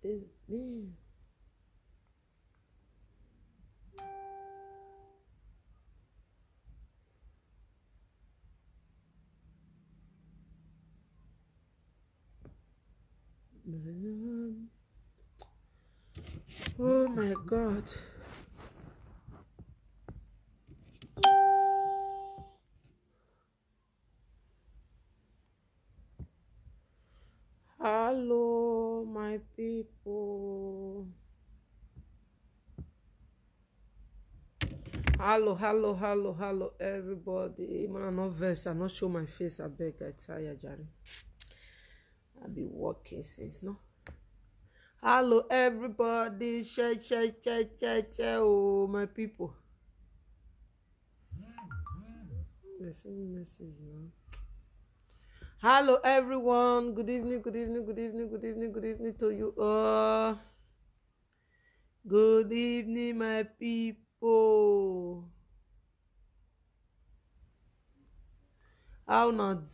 Amen. Oh my God. Hello, my people. Hello, everybody. Man, I'm not vex. I not show my face. I beg. I tired, Jerry. I be working since no. Hello, everybody. Share. Oh, my people. Send me message now. Hello, everyone. Good evening to you. Good evening, my people. How not?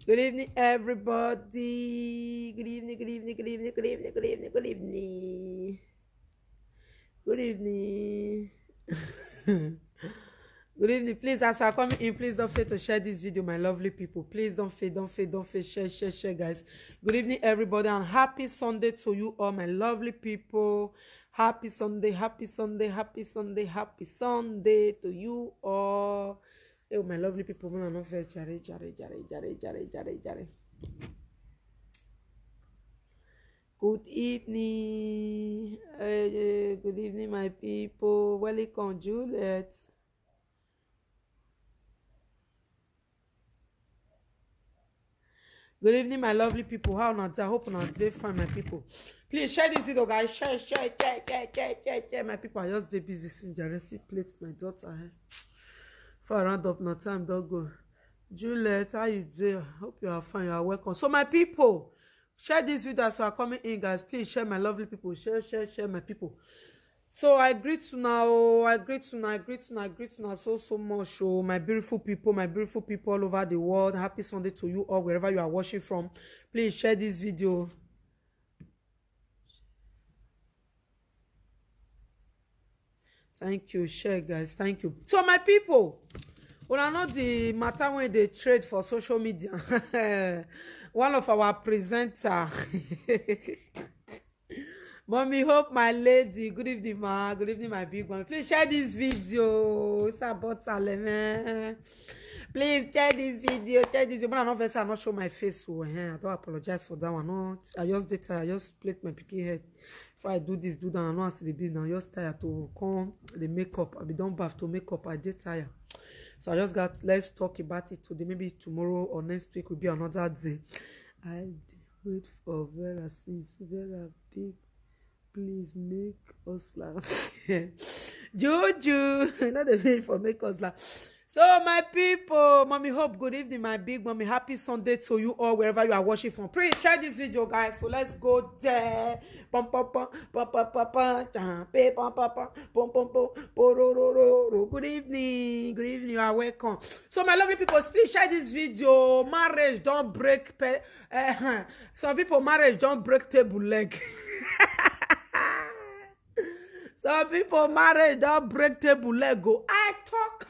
Good evening, everybody. Good evening. Good evening. Please, as I come in, please don't fail to share this video, my lovely people. Please don't fail. Share, guys. Good evening, everybody, and happy Sunday to you all, my lovely people. Happy Sunday to you all. Oh, my lovely people. Good evening. Good evening, my people. Welcome, Juliet. Good evening, my lovely people. How not? I hope not. Fine, my people. Please share this video, guys. Share. My people are just busy since the arrested plate my daughter. For round up, no time, don't go. Juliet, how you doing? Hope you are fine. You are welcome. So, my people, share this video as you are coming in, guys. Please share, my lovely people. Share, my people. So I greet you now. I greet you now so much. Oh, my beautiful people all over the world. Happy Sunday to you all, wherever you are watching from. Please share this video. Thank you, share, guys. Thank you. So my people, when I know the matter when they trade for social media, one of our presenter. Mommy, hope my lady. Good evening, ma. Good evening, my big one. Please share this video. It's about Salome. Please share this video. But I not show my face. So I don't apologize for that one. No, I just plate my picky head. If I do this, do that, I know I see the business. I just tired to come the makeup. I be done bath to makeup. I did tired. So I just got. Let's talk about it today. Maybe tomorrow or next week will be another day. I wait for Vera since Vera big. Please make us laugh. Juju, not the way for make us laugh. So my people, mommy hope good evening, my big mommy. Happy Sunday to you all, wherever you are watching from. Please share this video, guys. So let's go there. Good evening, you are welcome. So my lovely people, please share this video. Marriage don't break. Some people marriage don't break table leg. Some people marriage don't break table leg. Go. I talk.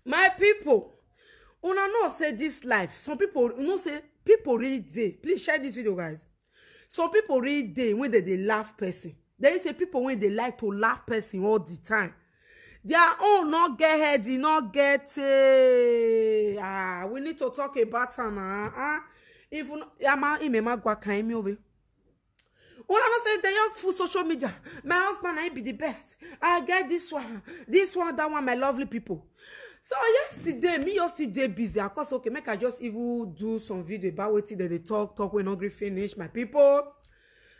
My people, una know say this life. Some people, you know say people really day. Please share this video, guys. Some people really day when they laugh person. There is a people when they like to laugh person all the time. Their own not get heady, not get. We need to talk about now. If Yama imema gwa kaimi over. When I say they young full social media, my husband I be the best. I get this one, that one, my lovely people. So yesterday busy. Of course, okay, make I just even do some video about what they talk when hungry finish, my people.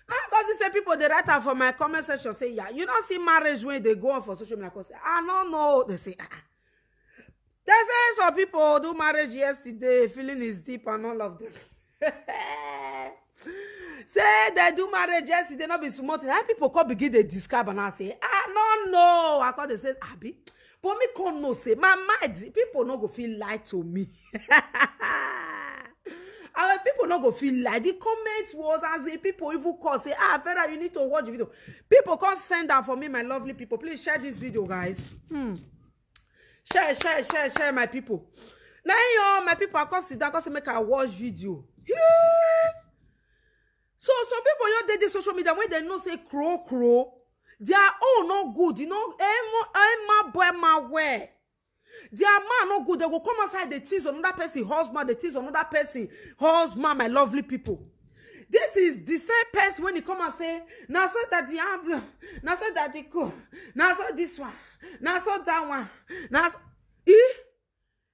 Because they say people they write out for my comment section say, yeah, you don't see marriage when they go on for social media. Say, I don't know. They say, They say some people do marriage yesterday, feeling is deep and all of them. Say they do marriage yesterday, not be smart. How people come begin they describe and I say, no. I call they say, Abi. But me can't know say my mind, people no go feel lie to me. Our people not go feel like the comment was as if people even call say, Vera, you need to watch the video. People can't send that for me, my lovely people. Please share this video, guys. Share, my people. Now, yo, my people, I can't sit down, I can't make a watch video. So some people you dey the social media when they know say crow, they are all not good. You know, my boy, my way. Their man not good. They go come outside, they tease another person husband, they tease another person husband, my lovely people. This is the same person when he come and say, now so that the diablo, now so that the cool, now so this one, now so that one, now so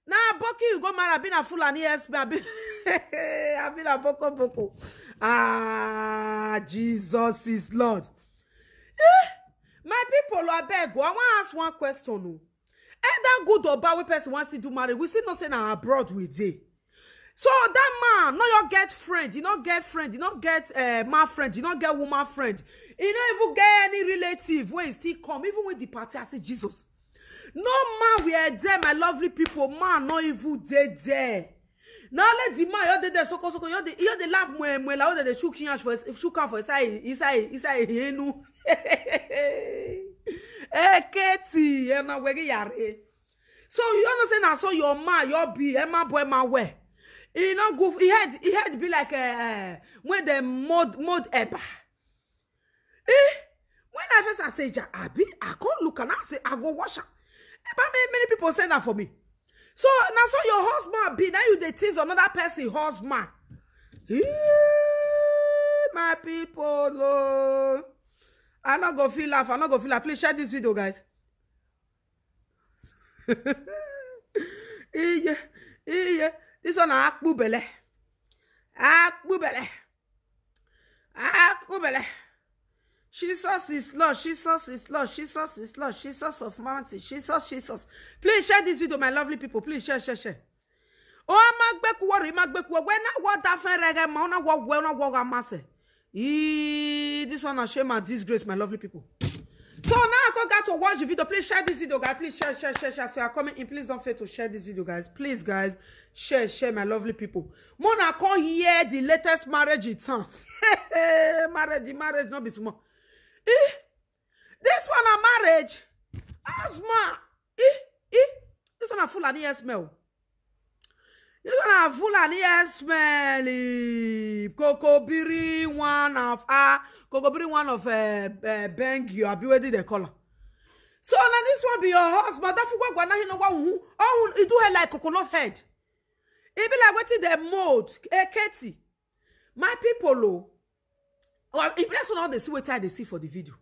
now Boki you go marry, I've been a fool and yes, I've been a boko. Jesus is Lord. My people, I beg, I want to ask one question. Either good or bad, we person wants to do marriage. We still not say now abroad with it. So that man, no your get friend, you not get friend, you not get man friend, you not get woman friend. You not even get any relative where he still come, even with the party. I say Jesus. No man we are there, my lovely people. Man, not even there. Now let the man you there so you the laugh mwe la the shook for inside henu. Katie, na wege yare. So you understand now? So your man, your be, my boy, my way. He not go. He had be like when the mode eba. When I first say I go look and I say I go wash. But many people say that for me. So now so your husband be now you dey tease another person husband. My people, Lord. I'm not gonna feel laugh. I'm not gonna feel laugh. Please share this video, guys. This one akbubele. Jesus is Lord. Jesus is Lord. Jesus is Lord. Jesus of mountain. Jesus. Please share this video, my lovely people. Please share. Oh, magbeku. When I want that friend reggae, man, I walk amase. This one a shame and disgrace, my lovely people. So now I got to watch the video. Please share this video, guys. Please share. So you're coming in. Please don't fail to share this video, guys. Please, guys, share, my lovely people. Mona can't hear the latest marriage in town. marriage, not be small. This one a marriage. Asma. This one a full of smell. This one a full of smelly. Kokobiri one of Bengio. I be ready the color. So now this one be your husband. That fuck gwana he no wa who. Oh, it do her like coconut head. It be like waiting the mold. Katie, my people, oh. Well, if that's not the see what they see for the video.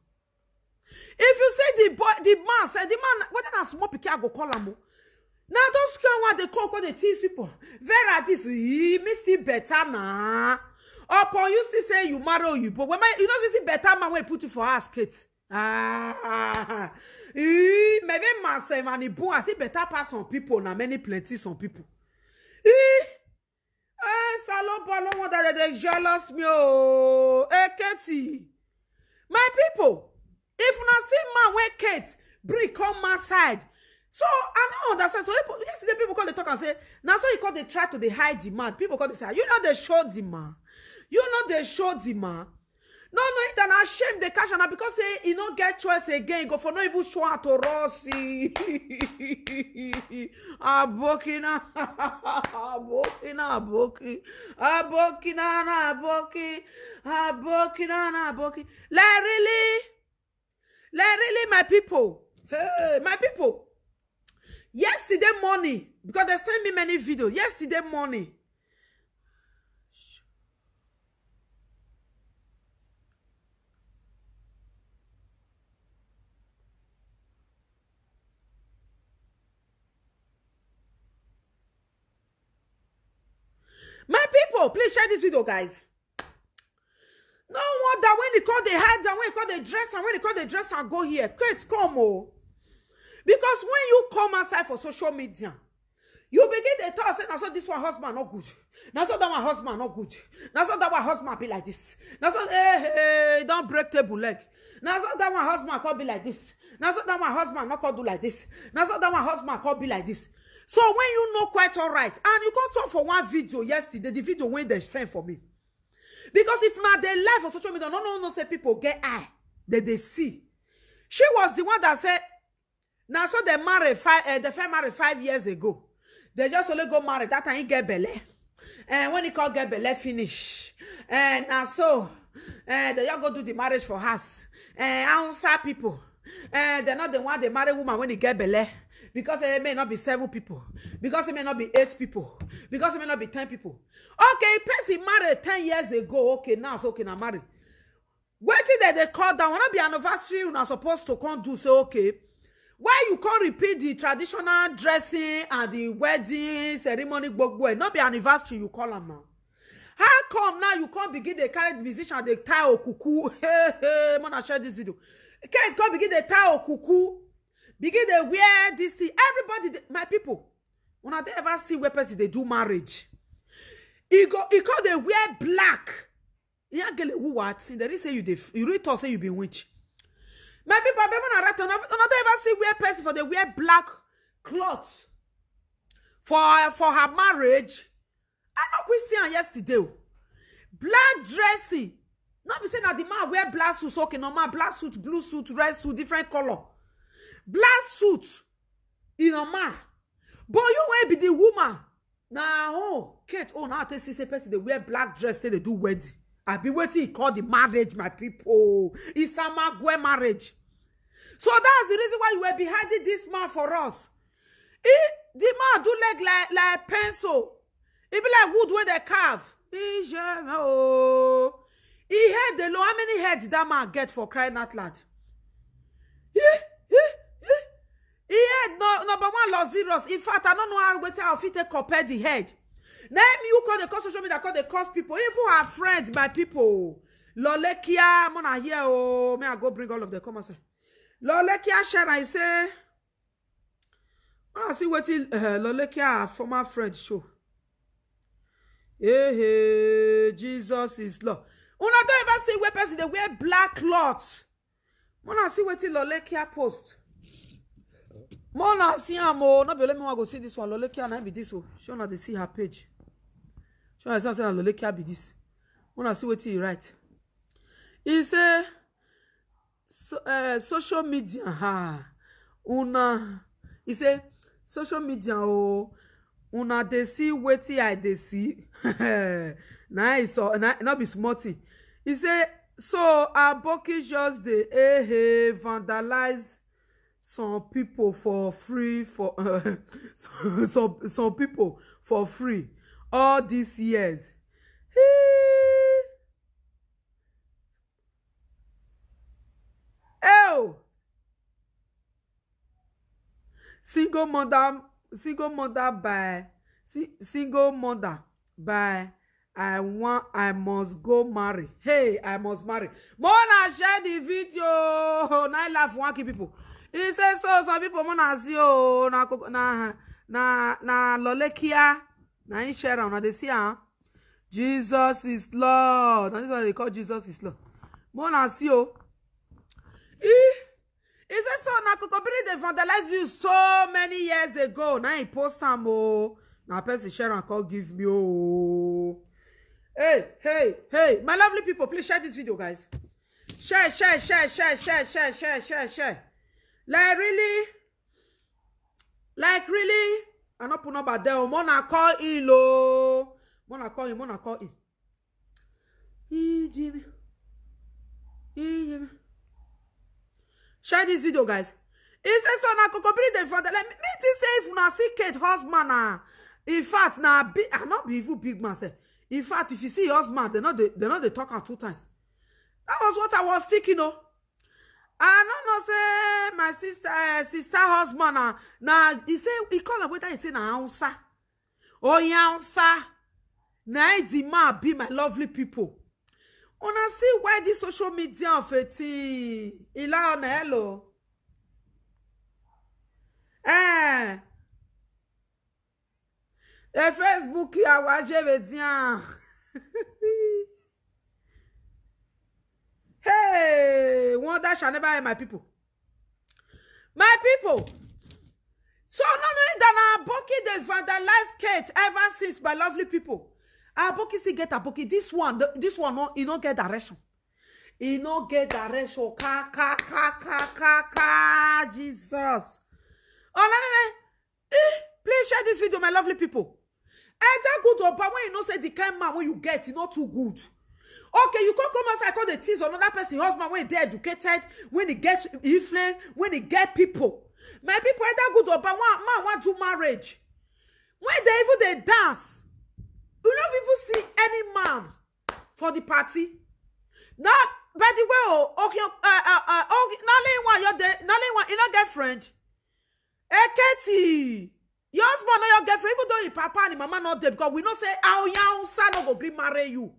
If you say the man said the man whether na small pikin go call am. Now those kind what they call they tease people. Vera this he still better na. Upon you still say you marry or you but when you know this better man when put you for ask kids. Maybe man say man he born as better pass some people na many plenty some people. Salon no one that they jealous me oh. Katie. My people, if you not see man when Kate bring come my side. So I don't understand. So yesterday people call the talk and say, now so you call they try to they hide the man. People call they say, you know they show the man. You know they show the man. No, then I shame the cash and because say you don't get choice again. Go for no even show out to Rossi. Abokina. Like really, my people. Hey, my people. Yesterday morning, because they sent me many videos. Yesterday morning. My people, please share this video, guys. No wonder when they call the head and when they call the dress and when they call the dress and go here. Kids, come oh. Because when you come outside for social media, you begin to talk, say, now so this one husband not good. Now so that one husband not good. Now so that one husband be like this. Now so don't break table leg. Now so that one husband can't be like this. Now so that one husband not can't do like this. Now so that one husband can't be like this. So when you know quite all right, and you come talk for one video yesterday, the video when they sent for me. Because if not they live on social media, no say people get eye that they see. She was the one that said, now so they married they married 5 years ago. They just only go married that time he get belle. And when he call get belle finish. And now so they all go do the marriage for us. And Hausa people. And they're not the one they marry woman when he get belle. Because it may not be 7 people. Because it may not be 8 people. Because it may not be 10 people. Okay, person married 10 years ago. Okay, now it's okay, now married. Waiting that they call down. When not be anniversary, you're not supposed to come do say, okay. Why you can't repeat the traditional dressing and the wedding ceremony, not be anniversary, you call them now. How come now you can't begin to carry the musician and they tie okuku? Hey, I'm gonna share this video. Can't begin to tie okuku. Begin to wear this. Everybody, my people, when I ever see where person they do marriage, he call they wear black. Yeah, get who what? There is say you really thought say you be witch. My people, I not ever see wear person for they wear black clothes for her marriage. I know we see on yesterday. Black dressing. Not be saying that the man wear black suit, okay, normal black suit, blue suit, red suit, different color. Black suit, in a man. But you will be the woman. Now, oh, Kate, oh, now I see person they wear black dress, say they do wedding. I be waiting call the marriage, my people. It's a magwe marriage. So that's the reason why you were behind this man for us. The man do like pencil. It be like wood when they carve. He had the low. How many heads that man get for crying out loud? He had number 1 lost zeros. In fact, I don't know how fit to compare the head. Name you call the social media, call the cost people, even our friends, my people. Lolekia, mona here, oh, may I go bring all of the comments. Lolekia share, I say, I see what Lolekia former friend show. Hey, Jesus is Lord. Una don't ever see where person they wear black cloths. Mona see what Lolekia post. Mona see am oh, no be let me go see this one. Lolekia na be this oh. She wanna dey see her page. She wanna say Lolekia be this. Mona see what he write. He say social media he say social media oh una dey see wetin I dey see. Now it's so not be smarty. He say so Aboki just dey vandalize some people for free for some people for free all these years. Oh, single mother by I must go marry. Hey, I must marry. Mona share the video. Now laugh one people. He says so some people mona see oh na Lolekia na he share on they see Jesus is Lord. And this is what they call Jesus is Lord. Mona see oh. He says so na Kokobiri they vandalized you so many years ago. Now he post some oh. Now person share and call give me oh. Hey, my lovely people, please share this video, guys. Share. Like really, I not put number there. Mona call in lo. Mona call in. Share this video, guys. He says so na Kokobiri they father. Like me to say if una see Kate husband in fact na big, I not be even big man say. In fact, if you see your husband, they not they talk out 2 times. That was what I was thinking, oh. I don't know, say my sister husband now he say he call her whether he say na Hausa. Oh yeah, Hausa. Now the man be my lovely people. Una see why this social media of it ila on hello. Facebook ya waje vedien. Hey, wonder shall never end, my people. My people, So not knowing that Aboki they vandalize Kate ever since, my lovely people. Aboki still get Aboki. This one no, he not get direction. He not get direction. Jesus. Oh, please share this video, my lovely people. And that good or bad when you know say the kind man when you get, it's not too good. Okay, you can't come outside, call the tease another person, husband, when they educated, when he get influence, when he get people. My people, either good or bad, one man want to marriage. When they dance, you don't even see any man for the party. Not, by the way, okay, not you know girlfriend. Katie, your husband or your girlfriend, even though your papa and your mama not there, because we know say, our young son no go agree marry you.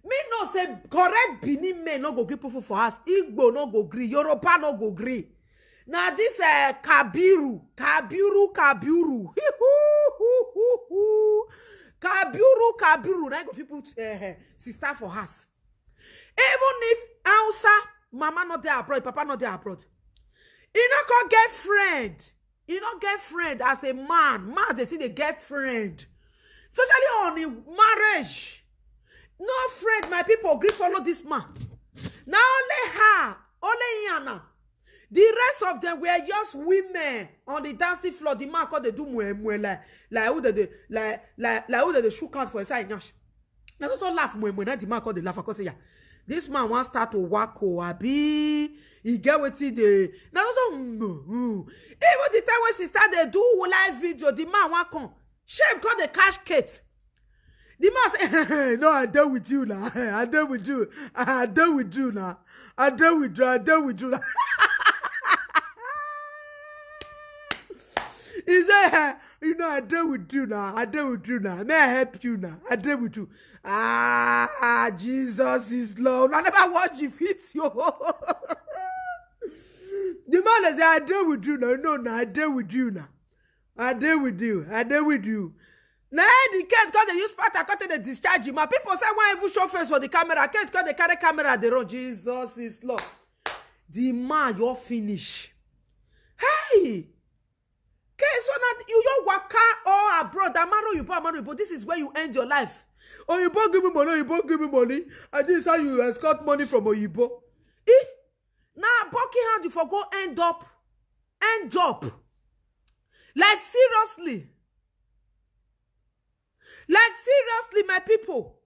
Me no say correct Benin men no go gree people for us. Igbo no go gree. Yoruba no go gree. Now this Kabiru. Kabiru. Now go people sister for us. Even if Hausa mama not there abroad, papa not there abroad. You not go get friend. You not get friend as a man. Man they see the get friend. Especially on the marriage. No friend, my people agree follow this man. Now only her, only Yana. The rest of them were just women on the dancing floor. The man called they do mwe like who they shook out for a side. They also laugh mwe. Now the man called they laugh because yeah, this man wants start to work abi. He get what he did. Now also even the time when she start they do live video, the man want come. Shame called the cash Kate. The man say, no, I done with you now. I done with you. I done with you now. I done with you. I done with you now. He said, you know, I done with you now. I done with you now. May I help you now? I done with you. Ah, Jesus is love. I never watch you fit you. The man say, I done with you now. No, I done with you now. I done with you. I done with you. Now the kids got the use part I got the discharge him. My people say why even show face for the camera. Kids got the carry camera they run. Jesus is Lord. The man you're finish. Hey, okay, so now you waka or abroad. Amaro you, this is where you end your life. Oyibo give me money. Oyibo give me money. And this is how you escort money from Oyibo. Now Boki hand you for go end up. Like seriously. Like seriously, my people.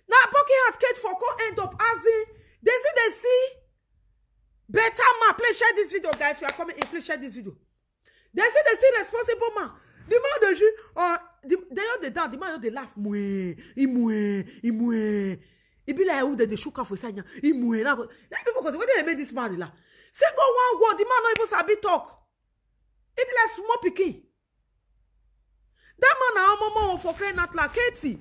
Now, Boki has Kate for go end up as in they see better man. Please share this video, guys. If you are coming in, please share this video. They see responsible man. The man they down. The man they laugh. Imwe. It be like who they shook off with Sanya. Imwe. Now people because when they made this man laugh. Say go one word. The man not even sabi talk. It be like small pikin. That man na mama for crying out like Katie.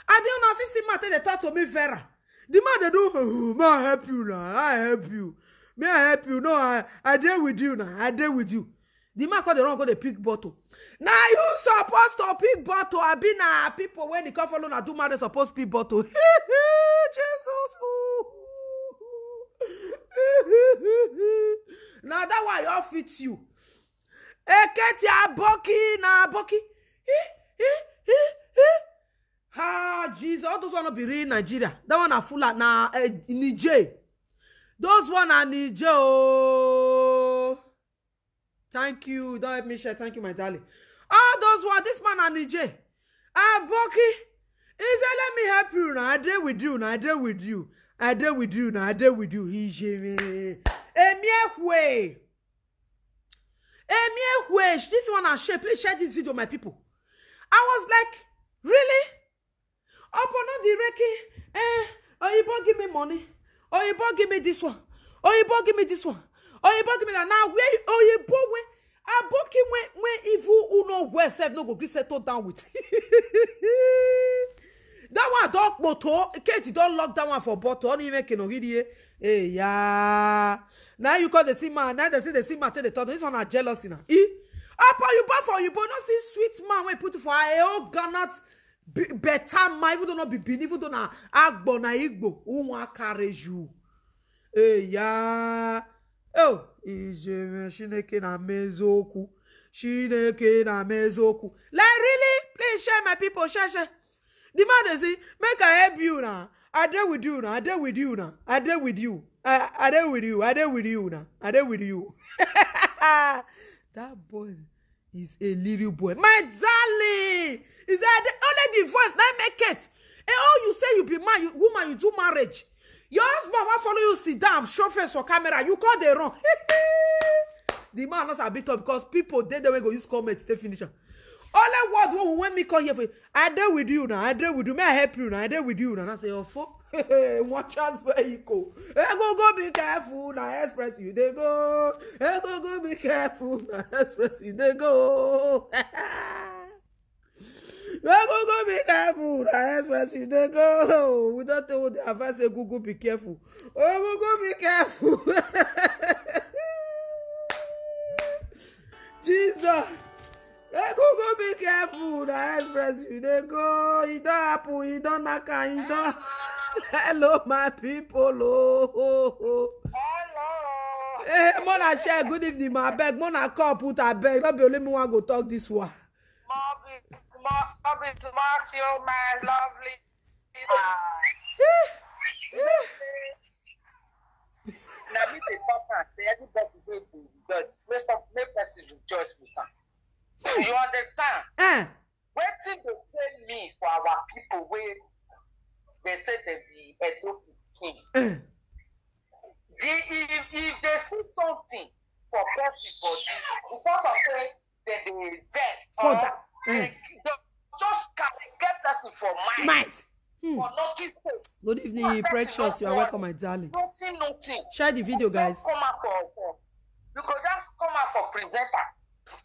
I didn't know see matter they talk to me Vera. The man they do, may I help you now? I help you. May I help you? No, I deal with you now. I deal with you. The man called the wrong go the pick bottle. Now you supposed to pick bottle. I been people when the come follow na do matter supposed pick bottle. Jesus. Now that why you fit you. Eketi aboki na aboki. Ah, Jesus, all those wanna be real in Nigeria. That one are full na Niger. Those one are Niger. Oh, thank you. Don't help me share. Thank you, my darling. All those one, this man are Niger. Ah, Boki, he said, let me help you now. I deal with you now. I deal with you. I deal with you now. I deal with you. This one I share. Please share this video, my people. I was like, really? Upon the Reiki, Oyibo give me money. Oyibo give me this one. Oyibo give me this one. Oyibo give me that. Now where Oyibo Aboki when evil uno where self no go settle down with. That one dog motor. Katie don't lock that one for bottle. Only make no video. Hey yeah. Now you call the sima. Now they say the sima tell the thought. This one are jealous now. Upon you buy for you, but not see sweet man when put for a old Ghana better man. Even though not be been, even though na agbo na igbo. Who want carry you? Hey yeah. Oh, ijeme Chineke na mezoku. Chineke na mezoku. Like really? Please share my people, share. The man they say, make I help you now. I deal with you now. I deal with you now. I deal with you. I deal with you. I deal with you now. I deal with you. That boy is a little boy. My darling. Is that only the voice that make it? And all you say you be man, woman, you do marriage. Your husband will follow you sit down, show face for camera. You call the wrong. The man not a bit up because people they will go use comments to finish. Only word when me call here for I deal with you now. I deal with you. May I help you now? I deal with you now. And I say, oh fuck. What chance where you go? Go be careful now. Express you they go. Go be careful now. Express you they go. Go be careful now. Express you they go. We don't tell the advice say go be careful. Oh go be careful. Jesus. Go be careful. The express you they go. It don't happen. It don't knock. It don't. Hello, my people. Oh. Hello. Hey, Mona share. Good evening, my beg. Mona call put a beg. Not be only me want go talk this one. Bobby, smart, you, my lovely. Now, me say papa say everybody will do judge. Make person rejoice with them. You understand? Waiting to tell me for our people where they say they be Edo king. If they see something for person body, because of say that they vet For that. they just get person for mind. For notice. Good evening, Precious. You are welcome, my darling. Nothing. Share the video, guys. Come out you go just come out for presenter.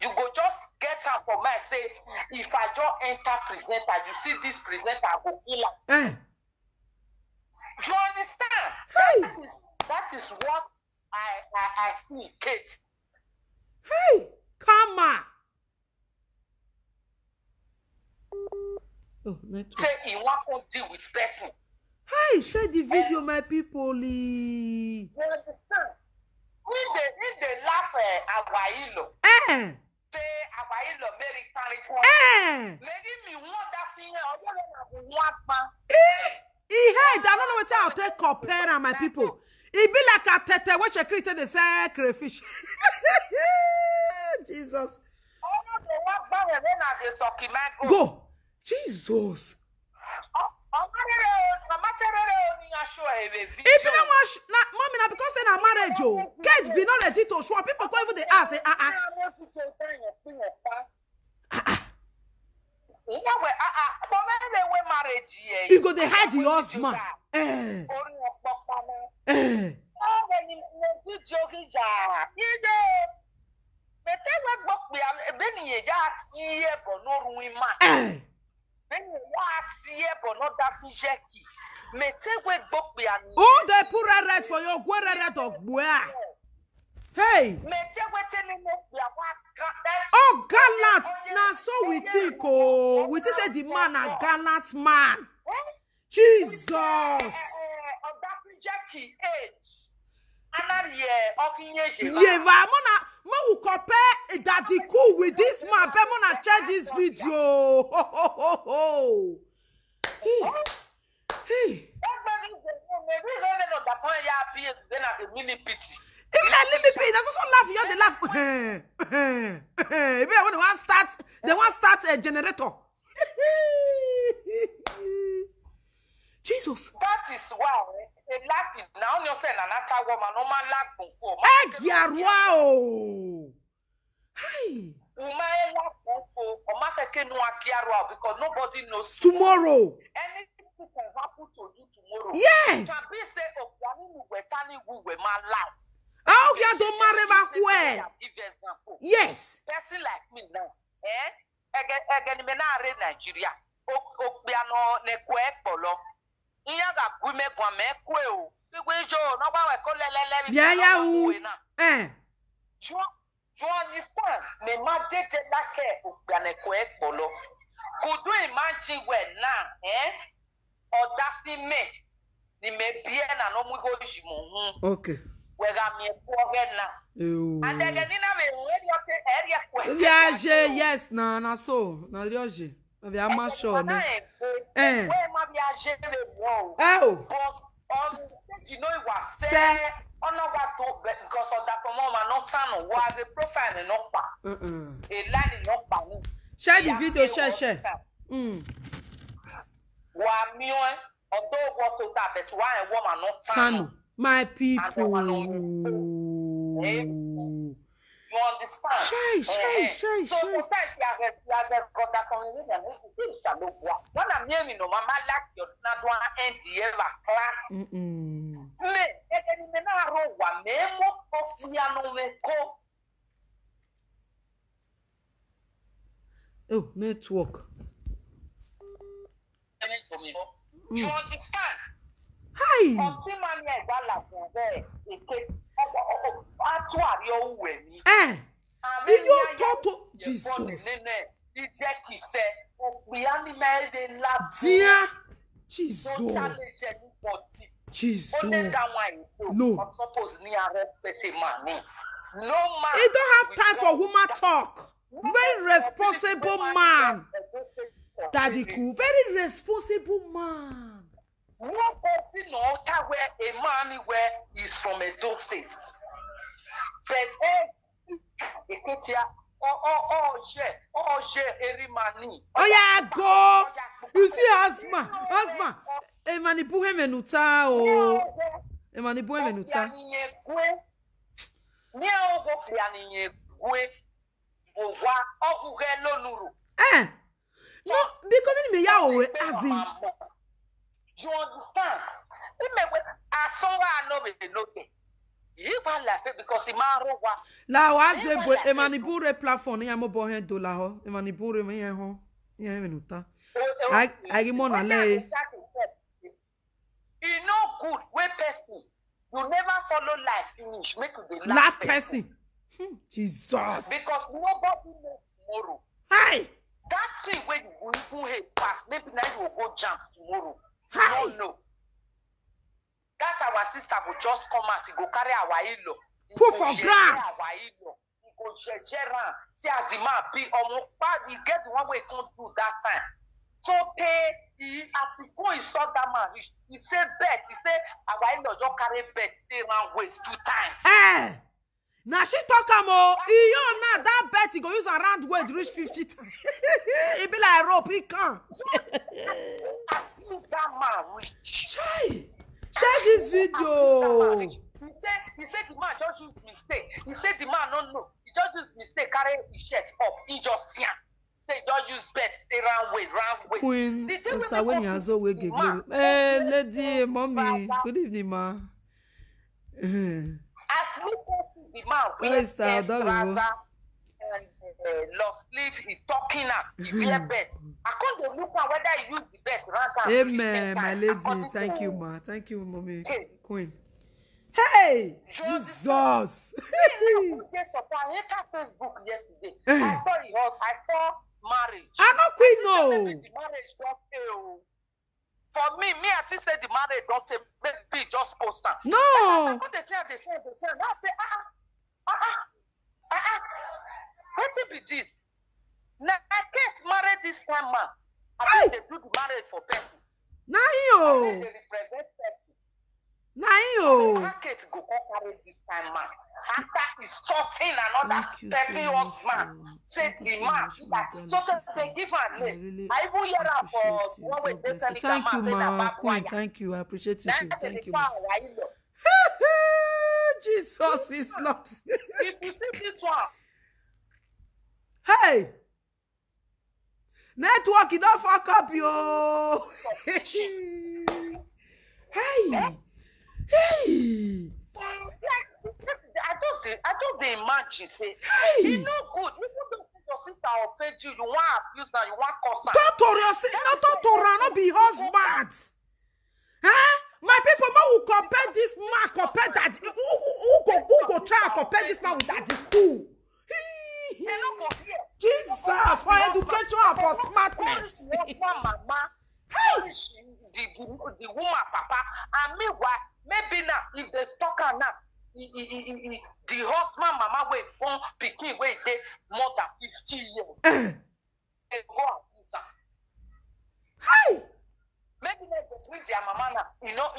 You go just get out for mind. Say, if I just enter presenter, you see this presenter, I go kill her. You understand? Hey. That is what I see, Kate. Hey, come on. Oh, network. Say he want to deal with person. Hey, share the video, my people. You understand? If they laugh at Awailo, say Awailo very talented. Maybe me want that thing or want man. He heard, I don't know what I'll take compare my people. It be like a tete when she created the sacrifice. Jesus. Go. Jesus. If you don't want, mommy, now because in a marriage, oh, Kate be not ready to show. People go even they ask, say, you go they hide the husband. Oh, they put red for your red dog. Hey. Oh, gallant. Now so we think, oh, we just say the man a gallant man. Jesus. Yeah, Mona will compare Daddy Cool with this man. But Mona check this video. Hey. Even like little bit, that's also laugh. You they laugh. Even when they want start a generator. Jesus. That is why they laughing now. You say another woman, no man laugh before. Wow. Hey. Because nobody knows tomorrow. Anything can happen to you tomorrow. Yes. Can be say how can you marry back where? Yes. Person like me now, again, me na re Nigeria. Okpiano ne kwe polo. Iya ga gume kwa me kwe o. Igwe jo no ba we ko lelele. Yeah. You understand? Me ma dete la ke okpiano kwe polo. Could you imagine when now, or that me, ni me bien and no mu go jimu. Okay. And then viager, yes, na so, na viager. We are much sure. But you know it was say on our because of that from mama not turn why the profile and not a line not share the video, share. Why me although what to that but why a woman not turn my people. You understand? So sometimes you have got that community and you shall look what. When I'm hearing no mama like your not one end the ever class. Oh, network. You understand? Hi. Jesus. Dear Jesus. Jesus. No. He don't have time for woman talk. Very responsible man. Daddy cool. Very responsible man. Nobody knows where a man where is from a those states. But every money. Oh yeah, go. You see, Asma. Emanibu menuta o. Emanibu menuta. No, because me ya as in. You understand? I know we know it. You can't laugh because it's my la waze emanibure platform ya mo bo hen dollar ho emanibure me yen ho yen menuta I mo na le you know good way person you never follow life finish make you the last person Jesus because nobody knows tomorrow. Hi that thing when you even hate fast maybe now you will go jump tomorrow. Hi. You don't know. That our sister will just come out, he go carry our ilo. Put for grant. He go see as the man be he get the one way he can't do that time. So as he go, he saw that man, he said bet, he said our ilo just carry bet, stay around waist 2 times. Now she talk about now that bet he go use around waist reach 50 times. He be like rope, he can't. That man rich. Share this video. He said the man just use mistake. He said the man no. He just use mistake, carry his shirt up. He just see. Say just use bet, stay round way. Queen, when you have we get hey, lady, mommy. Good evening, ma. As we see the man, we love sleeve, he talking up, he wear bet. I can't look at whether you use the bet. Amen, my lady. Thank you, ma. Thank you, mommy. Okay. Queen. Hey, Jesus. I Facebook yesterday. I saw marriage. I know Queen no. The marriage don't fail. For me, I just said the marriage don't fail. Maybe just post them. No. I they say. I say what be this? Now I can't marry this time, man. I think they do the marriage for people. Nah, yo. They represent person. Nah, yo. I can't go marry this time, man. After he's talking another stepping man, say the man. So they give her name. I even hear her for one way they send it. Thank you, ma. Queen, thank you. I appreciate you too. Thank you, ma. Jesus is Lord. If you see this one. Hey! Network, you don't fuck up, yo! Hey! I just imagine, say, you know good. Even though your sister offend you, you want abuse now, you want cause. Don't be husband. Huh? My people, man who compare this man, compare that. Who go try and compare this man with that? Cool. Jesus, for education and for smartness. The woman, papa, and me, why? Maybe now, if they talk her now, the husband mama wey born pikin wey dey more than 50 years. They go abuse her. Hey! Maybe they bring their mama now. You know,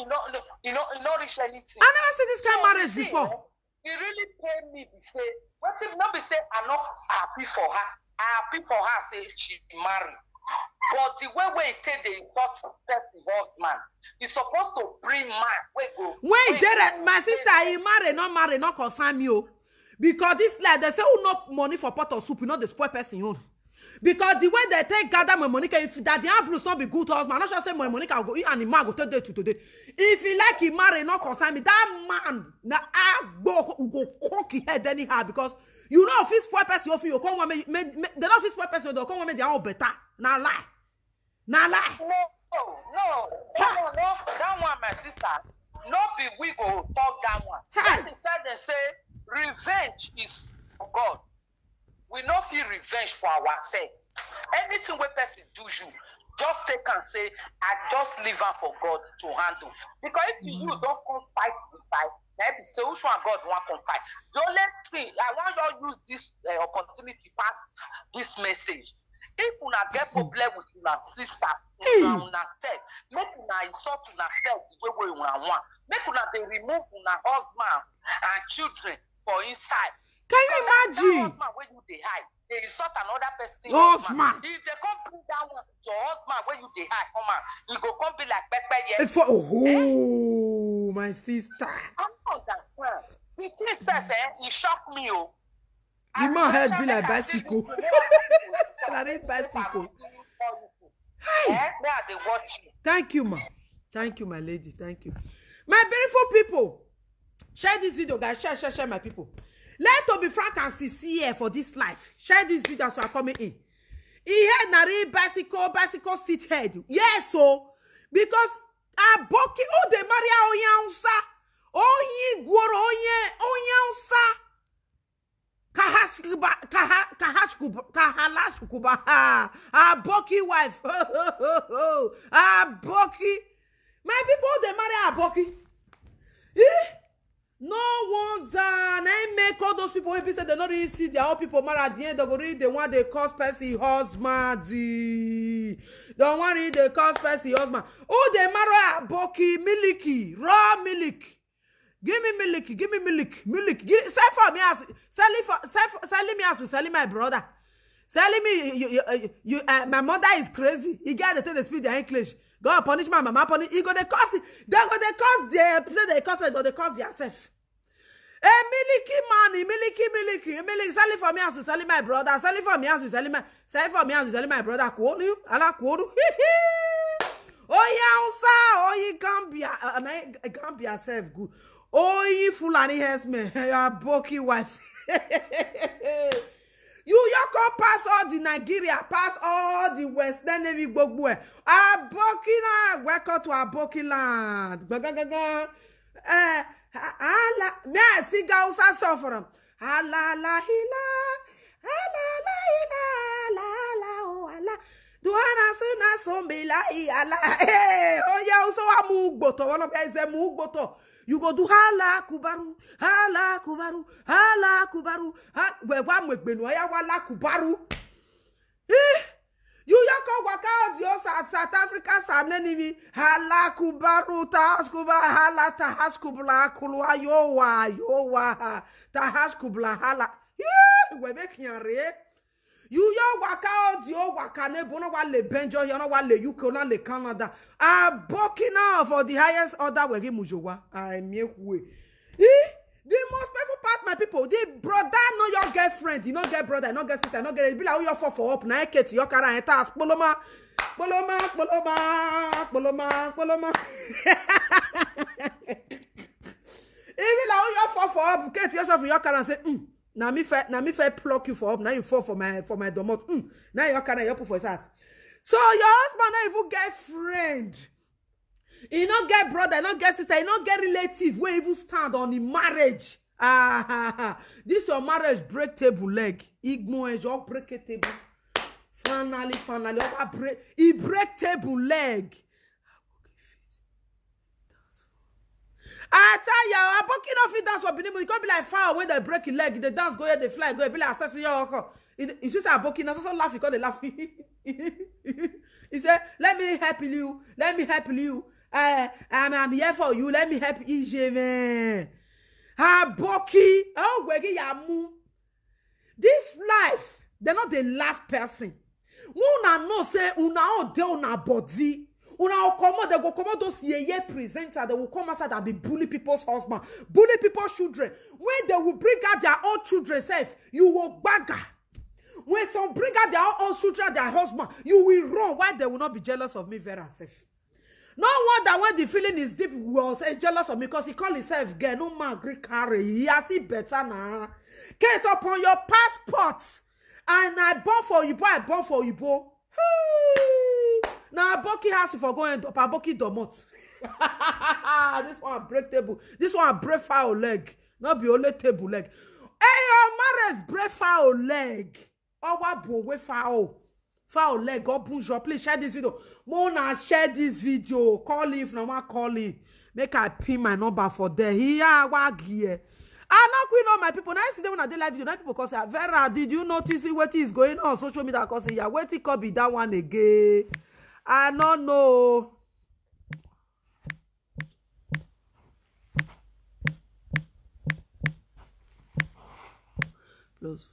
reach anything. I never seen this kind of marriage before. It really paid me to say, what if not be say I'm not happy for her. I'm happy for her say she married. But the way it take the insult person husband, he's supposed to bring man. When my sister, he marry, not concern you. Because this like they say who not money for pot of soup, you know the spoil person own. Because the way they take gather my Monica, if that the blues not be good husband, I'm not sure say my Monica go and the man go today to today. If he like he marry, not concern me, that man na go cock his head anyhow because you know if this poor person you come woman they not this poor person they come woman they are all better. Now lie. No. That one, my sister, no be we go talk that one. Hey. They said they say revenge is for God. We not feel revenge for ourselves. Anything we person do you, just take and say, I just leave her for God to handle. Because if you don't come fight the fight, maybe say which one God want to fight. The only thing I want you use this opportunity pass this message. If una get problem with una sister, una self, make una insult una self the way una want. Make una they remove una husband and children for inside. Can you imagine? That husband when you they hide, they insult another person. Husband. If they come bring down your husband when you they hide, come on, you go come be like Pepe yes. My sister. I don't understand. The thing says, it shocked me, oh. The man head be like bicycle. Bicycle. Thank you, ma. Thank you, my lady. Thank you. My beautiful people. Share this video, guys. Share, my people. Let to be frank and sincere for this life. Share this video so I'm coming in. He had nari bicycle seat head. Yes, so because a boki o de Maria Oyansa. Oyi gworo Oyansa. Kahalashkuba. A boki wife. A boki. My people they marry a boki. No wonder. I make all those people when people say they don't really see their own people marry at the end. They go read the one they cause person husband. Don't worry, they cause person husband. Oh, they marry a boki milky, raw milk. Give me milk. Sell for me as selling me as to selling my brother. Selling me my mother is crazy. You get the speak their English. God punish my mama punish. You go they cause it. They go they cause they cause but they cause yourself. Milky money, milky. Selling for me as to selling my brother. Selling for me as to selling my brother. Quote ala quote. Oh you can't be yourself good. Oh, you Fulani husband, your boki wife. You come pass all the Nigeria, pass all the Western Navy Bogwe. Aboki na, welcome to Aboki land. May I sing Gausa song for them? Duana suna sombela ala. Oh yeah, so amugboto. One of guys say mugboto. You go do hala kubaru. We wa mwegbenu ya wala kubaru. You yako waka audio South Africa sanenimi hala kubaru tahaskuba hala tahaskubla kulwa yowa tahaskubla hala. We make yare. You yo waka audio waka ne bono wa le Benjo yo no wa le UK na le Canada. Burkina for the highest order we give mujowa. I make way. The most painful part, my people, the brother know your girlfriend, you know get brother, you know get sister, you know get it. Be like your for up na eketi your kara and task. Poloma. Even like your for up, get yourself in your kara and say, Now me fair pluck you for up. Now you fall for my domot. Now your kara you put for his ass. So your husband not even get friend. You don't get brother, you don't get sister, you don't get relative where even stand on the marriage. This your marriage break table leg. Ignorance, you break a table. Finally, he break table leg. I tell your Aboki no fit dance for Benin, but it can't be like fire when they break your leg, they dance, go here, they fly, go, be like assassin your uncle. You see, Aboki now so laugh, because they laugh. He said, let me help you, let me help you. I'm here for you, let me help you, man. Aboki, oh, wegi yamu. This life, they're not the laugh person. Una no say, una o de una body. Una come, they go come those ye presenter, they will come outside and be bully people's husband, bully people's children. When they will bring out their own children, self, you will bagger. When some bring out their own children, their husband, you will run. Why they will not be jealous of me very safe? No wonder when the feeling is deep, we will say jealous of me because he call himself gay. No man agree carry. He has it better now. Get upon your passports. And I born for you, boy. I born for you, boy. Now Aboki has to for going up. Aboki domot. This one break table. This one break foul leg. Not be only table leg. Hey, your marriage break foul leg. Oh, what boy foul. Foul leg. God bonjour. Please share this video. Mona share this video. Call if no one call in. Make I pin my number for there. Here, wag here. I know we know my people. Now I see them when I did live video. Now people cause Vera, did you notice what is going on social media? Cause yeah, wait it could be that one again. I don't know. Plus.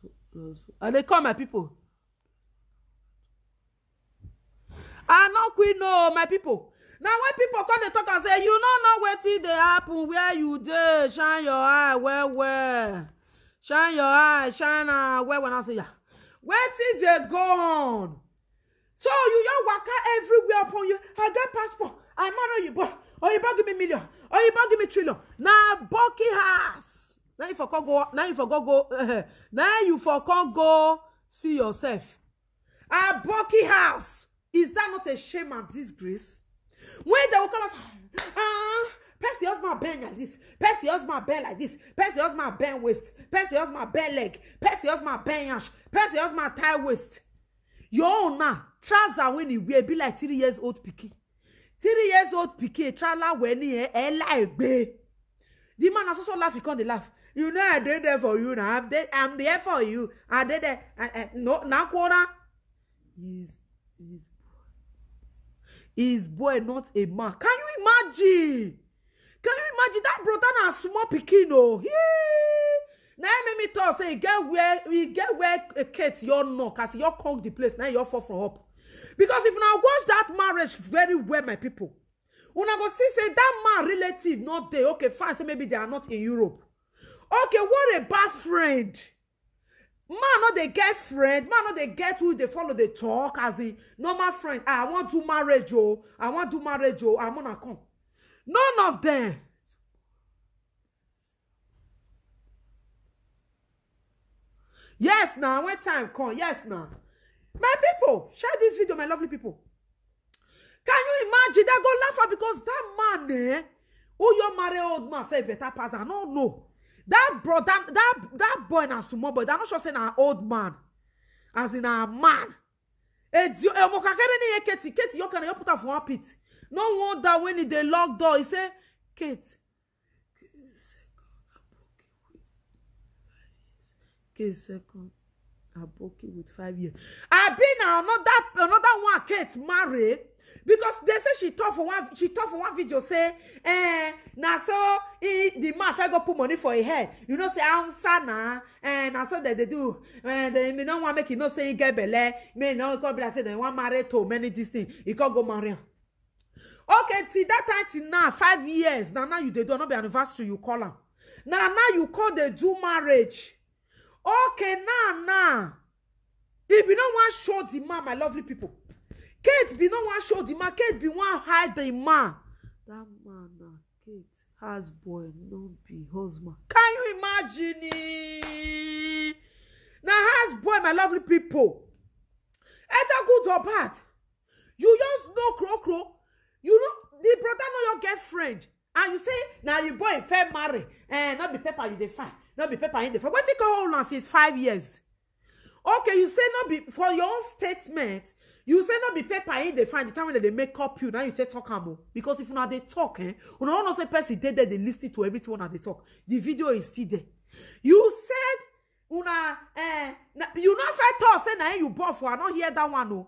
And they call my people. I know we know my people. Now when people come and talk and say, you don't know what they happen, where you did, shine your eye, where. Shine your eye, shine where when I say, yeah. Where did they go on? So you waka everywhere upon you. I get passport. I marry you, boy. Or you give me million. Or you give me trillion. Now Boki has. Now you forgot go. Now you forgot go. Now you forgot go see yourself. Boki house. Is that not a shame and disgrace? When they will come and Percy husband bend like this. Percy husband bend like this. Percy husband bend waist. Percy husband bend leg. Percy husband bend ash. Percy husband tie waist. Your own now, trouser when he wear be like 3 years old picky. 3 years old picky, trouser when he like be. The man has also laugh, he can't laugh. You know I did there for you now. I'm there for you. I did that. No, now corner. His boy not a man. Can you imagine? Can you imagine that brother na small pikin oh? Now make me talk say we get where a Kate your knock as you conk the place now you fall from up. Because if now watch that marriage very well, my people, when I go see say that man relative not there. Okay, fine. Say maybe they are not in Europe. Okay, what a bad friend. Man not they get friend. Man not they get who they follow they talk as a normal friend. I want to marriage oh. I want to marriage oh. I'm gonna come. None of them. Yes, now when time come. Yes, now. My people, share this video, my lovely people. Can you imagine that go laugh at because that man, who you marry old man say better pass? I don't know. That brother, that boy na small boy. They're not sure saying an old man, as in a man. Katie, you can put her for one pit. No wonder when they lock door, he say, Kate, second, Aboki with 5 years. I been now another one Kate married because they say she talk for one video say now so the man I go put money for her head. You know say I'm sana and I said that they do and they don't want make you know say he get belle. Me no go be like say they want marry to many this thing. He can't go marry. Okay, till that time till now 5 years. Now you they do not be anniversary you call them. Now you call they do marriage. Okay, now. If you don't want to show the man, my lovely people. Kate be don't want to show the man. Kate be want hide the man. That man, Kate, has boy, no be husband. Can you imagine it? Now has boy, my lovely people. Either good or bad. You just know crow. You know the brother know your girlfriend, and you say now you boy fair marry, and not be paper you define. Not be paper in the front. What you call hold on since 5 years? Okay, you say not be for your own statement. You say not be paper in they find the time when they make up you, now you take talk am. Because if una they talk, you don't know say person dead there, they listen to everything when they talk. The video is still there. You said una you not fair talk say na you born for, I don't hear that one no.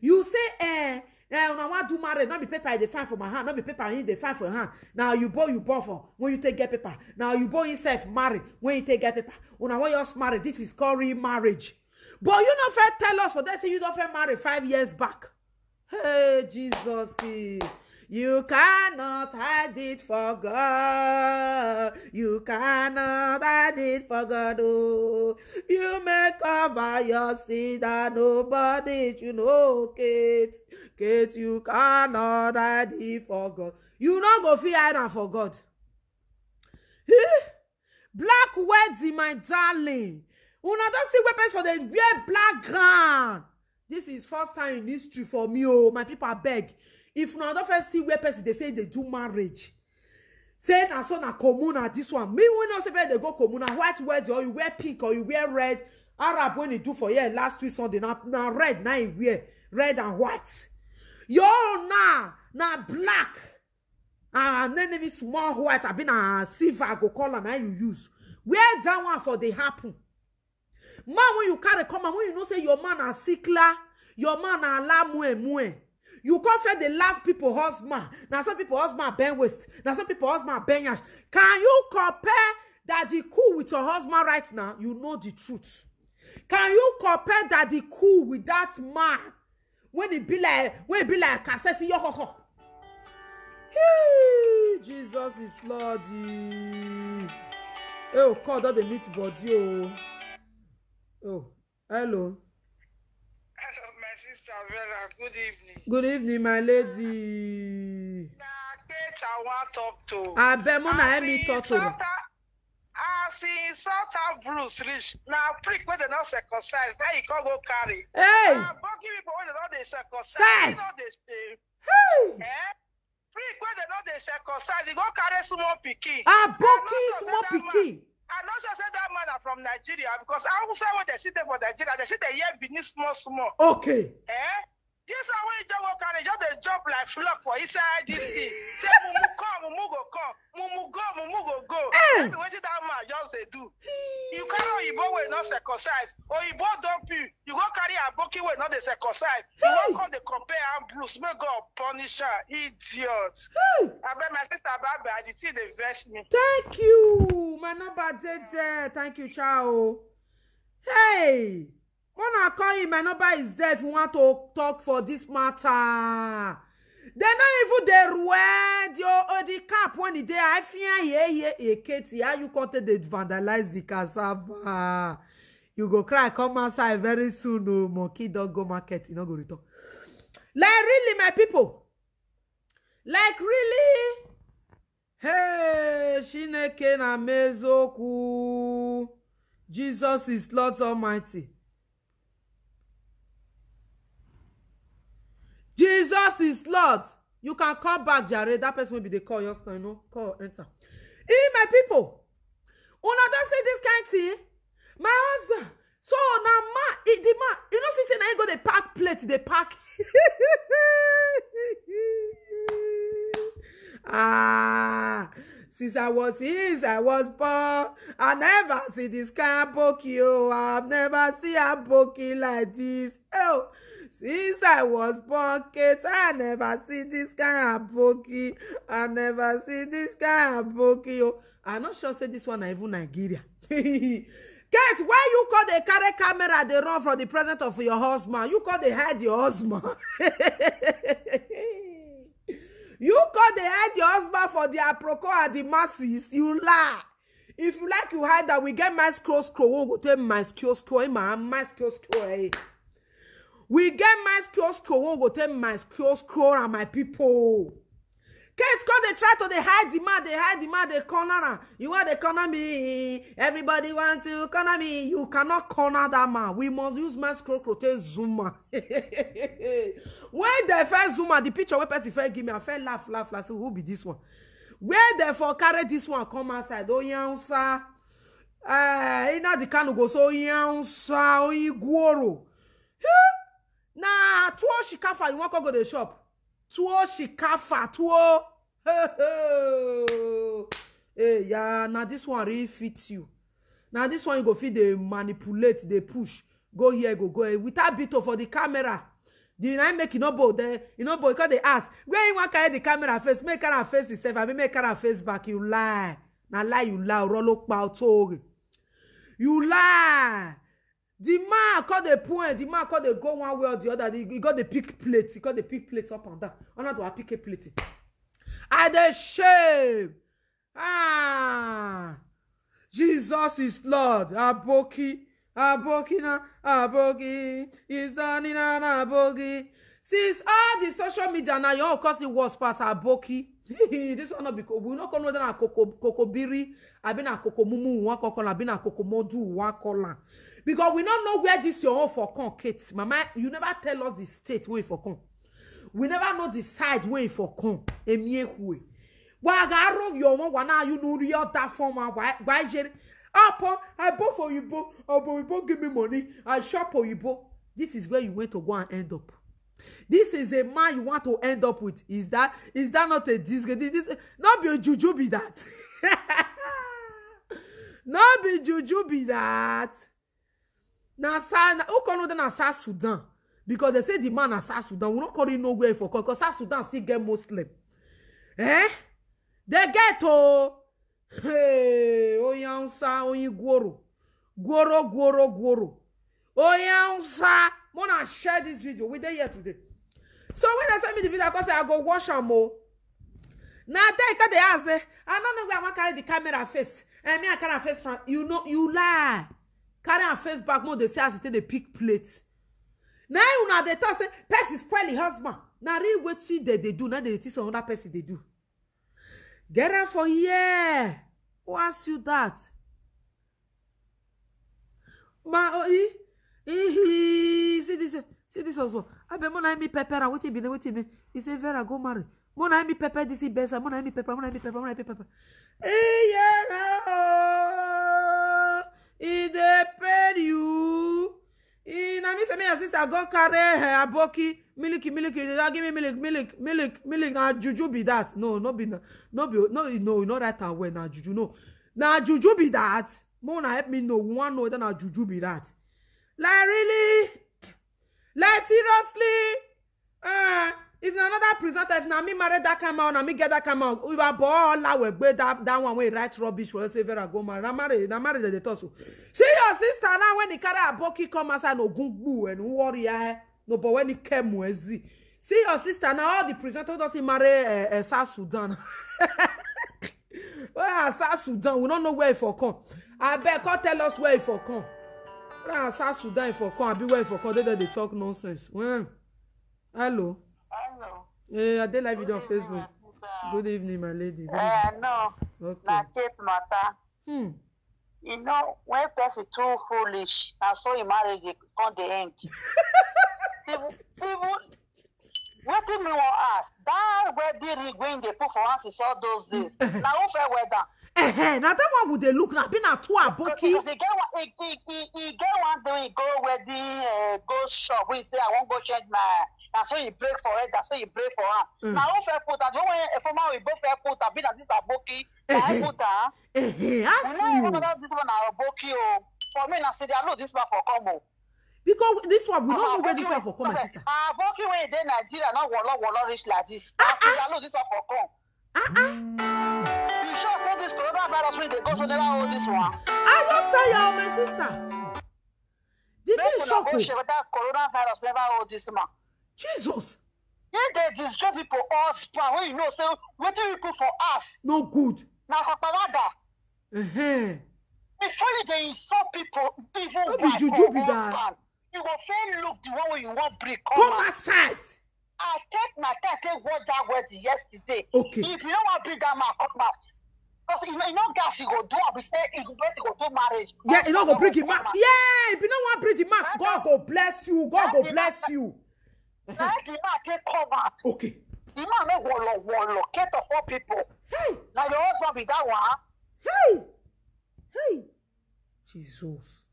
You say una want do marry, not be paper they find for my hand, not be paper in they find for your hand. Now you born for when you take get paper. Now you born yourself marry when you take get paper. Una want yours marry. This is called remarriage. But you not fair tell us for that say you don't fair marry 5 years back. Hey Jesus, you cannot hide it for God. You cannot hide it for God. Oh, you may cover your sin and nobody you know, Kate. Kate, you cannot hide it for God. You not go feel hide for God. Black wedding, my darling. Una don't see weapons for the wear black ground. This is first time in history for me. Oh, my people, I beg. If una don't first see weapons, they say they do marriage. Say na so na comuna this one. Me we not say they go comuna white wedding or you wear pink or you wear red. Arab when you do for year last week Sunday na red now you wear red and white. Yo na black. And then maybe small white. I been a silver go color now you use. Wear that one for the happen. Man, when you carry come and when you know say your man a sickler, your man a la mue. You can't fair the laugh people husband. Now some people husband bend waist. Now some people husband bend yash. Can you compare Daddy cool with your husband right now? You know the truth. Can you compare Daddy cool with that man when it be like Kasesi Yoko? Jesus is Lord. Oh, God, all the meat body. Oh, hello. Hello, my sister Vera. Good evening. Good evening, my lady. Kate, I want to talk to. I bet Mona me talk to. I see Santa Bruce rich. Now, prick when they not circumcised. Now you can't go carry. Hey! Bucky people when they not they circumcised. You know they say. Hey! Prick when they not they circumcised. You go carry small pikin. Bucky small pikin. I know she said that man are from Nigeria because I will say when they sit there for Nigeria, they sit there here beneath small. Okay. This is when you just go carry, just they jump like flock for inside this thing. Say mumu come, mumu go come, mumu go. What did that man just they do? You carry Oyibo way not circumcised. Oyibo dump you. You go carry a Bucky way not the circumcised. You won't come the compare and Bruce. May God punish her, idiot. I bet my sister Baba, I did see they vex me. Thank you, my number there. Thank you, ciao. Hey. When I call you, my number is there if you want to talk for this matter. They not even the red the cap when it there. I fear Katie, how you content they vandalize the cassava. You go cry, come outside very soon. No monkey dog go market, you not go return. Like really, my people. Like really. Hey, Shineke na mezoku. Jesus is Lord Almighty. Jesus is Lord. You can call back, Jared. That person will be the call just now, you know. Call, enter. Hey, my people. Una don't say this kind of thing. My husband. So now, the man, you know, since I go the pack plate, they pack. Since I was born, I never see this kind of Boki. Oh, I've never seen a Boki like this. Oh. Since I was born, Kate, I never see this kind of Boki. I never see this kind of Boki. Oh. I'm not sure say this one is even Nigeria. Kate, why you call the carry camera they run from the presence of your husband? You call they hide your husband. You call they hide your husband for the aproko and the masses. You lie. If you like, you hide that. We get my scroll. We'll go to my scroll. We get my scroll. We'll go to my scroll and my people. Kate, come they try to they hide the man, they corner. You want to corner me? Everybody want to corner me. You cannot corner that man. We must use my scroll to Zuma. When the first Zuma, the picture where person first give me, I felt laugh. So who be this one? Where therefore carry this one come outside? Oh yansa. Ina the can go so yansa. Oh igoro. Na tuo shikafa you want to go the shop. Tuo shikafa tuo. Hey, yeah, now this one really fits you. Now this one you go fit they manipulate, they push. Go here, go. Without bit for the camera. The I make no bow there, because they ask, where you want to carry the camera face? Make her face itself, I make her face back. You lie. Now lie, you lie, roll up tori. You lie. The man called the point, the man called the go one way or the other. He got the pick plate. He got the pick plate up and down. I'm not to pick a plate. I the shame. Jesus is Lord. Aboki is done in an aboki. Since all the social media now, you all cause it was part aboki. This one not because we not call whether na kokobiri, I been a kokomumu one kokola, I been a kokomodu one kola. Because we don't know where this your own for con, Kate. Mama, you never tell us the state where for con. We never know the side where for con. Emie hui. Wagaro your one wana you know your that form why jere. Upon I bought for you both, or you both give me money. I shop for you both. This is where you went to go and end up. This is a man you want to end up with. Is that not a disgrace? This not be a juju be that. Not be juju be that. Now, who call them South Sudan? Because they say the man is South Sudan. We not call it nowhere for because South Sudan still get Muslim. Eh? They get hey, oyansa oyin goro. Oyansa. Mona share this video. We there here today. So when they send me the video, I say I go wash am o. Now they ask, I don't know where I want carry the camera face. And me I carry a face from you know you lie. Carry a face back more they say as it the pick plate. Now you know they talk say person spoil the husband. Now real what see they do. Now they teach another person they do. Get out for here. Who asked you that? See this as well. I be mona mi pepper and what be. He say Vera go marry. Mona mi pepper this is best. Mona mi pepper. Hey yeah. It depend you. Na me say me sister go carry her aboki milk. Give me milk. Na juju be that. No, not right away. Na juju no. Na juju be that. Mona help me know. One know that na juju be that. Like really? Like seriously? If another presenter, if na me marry that camera, na me get that camera, we were ball that one way write rubbish for say Vera go marry. Na marry the torso. See your sister now when he carry a boki come outside no gungbu and worry no but when he came mwezi. See your sister now all the presenters don't see marry South Sudan. Well, South Sudan, we don't know where it for come. I bet can't tell us where it for come. Well, South Sudan for come, I be where it for come. They talk nonsense. Well, hello. Hello. I did live video on Facebook. Good evening, my lady. No. Okay. Na Kate matter. You know, when person too foolish, and so in marriage on the end. Even what do me want ask? That wedding ring when they put for us is all those days. Now who fair weather? Now that one would they look now? Been a two aboki. Because he get one day he go wedding, go shop. We say I won't go change my. That's why you break for it. That's why you break for her. Now who fair put? That's why if we both fair put. I've been at this aboki. I put her. Ask you. This one aboki. For me, I say I know this one for combo. Because this one, we don't know where this one for come, my sister. Aboki when they Nigeria not walla reach like this. I know this one for come. You sure say this coronavirus when they go so never hold this one? I just tell you, my sister. Did you shock you? That coronavirus never hold this man. Jesus. If they disgrace people all span, when you know, say, what do you put for us? No good. Now, Papagada. Before they insult people, even by juju be that. You go fair look the one where you want break. Come aside. I take my time, take watch that word yesterday. Okay. If you don't want to bring that man, come back. Because you know gas you go do, I be say you go do marriage. Yeah, you don't go bring him back. Yeah, if you don't want to bring him back, God go bless you. God go bless you. Let the man take come out. Okay. The man no wallo, get the 4 people. Hey. Now your husband be that one. Hey. Jesus.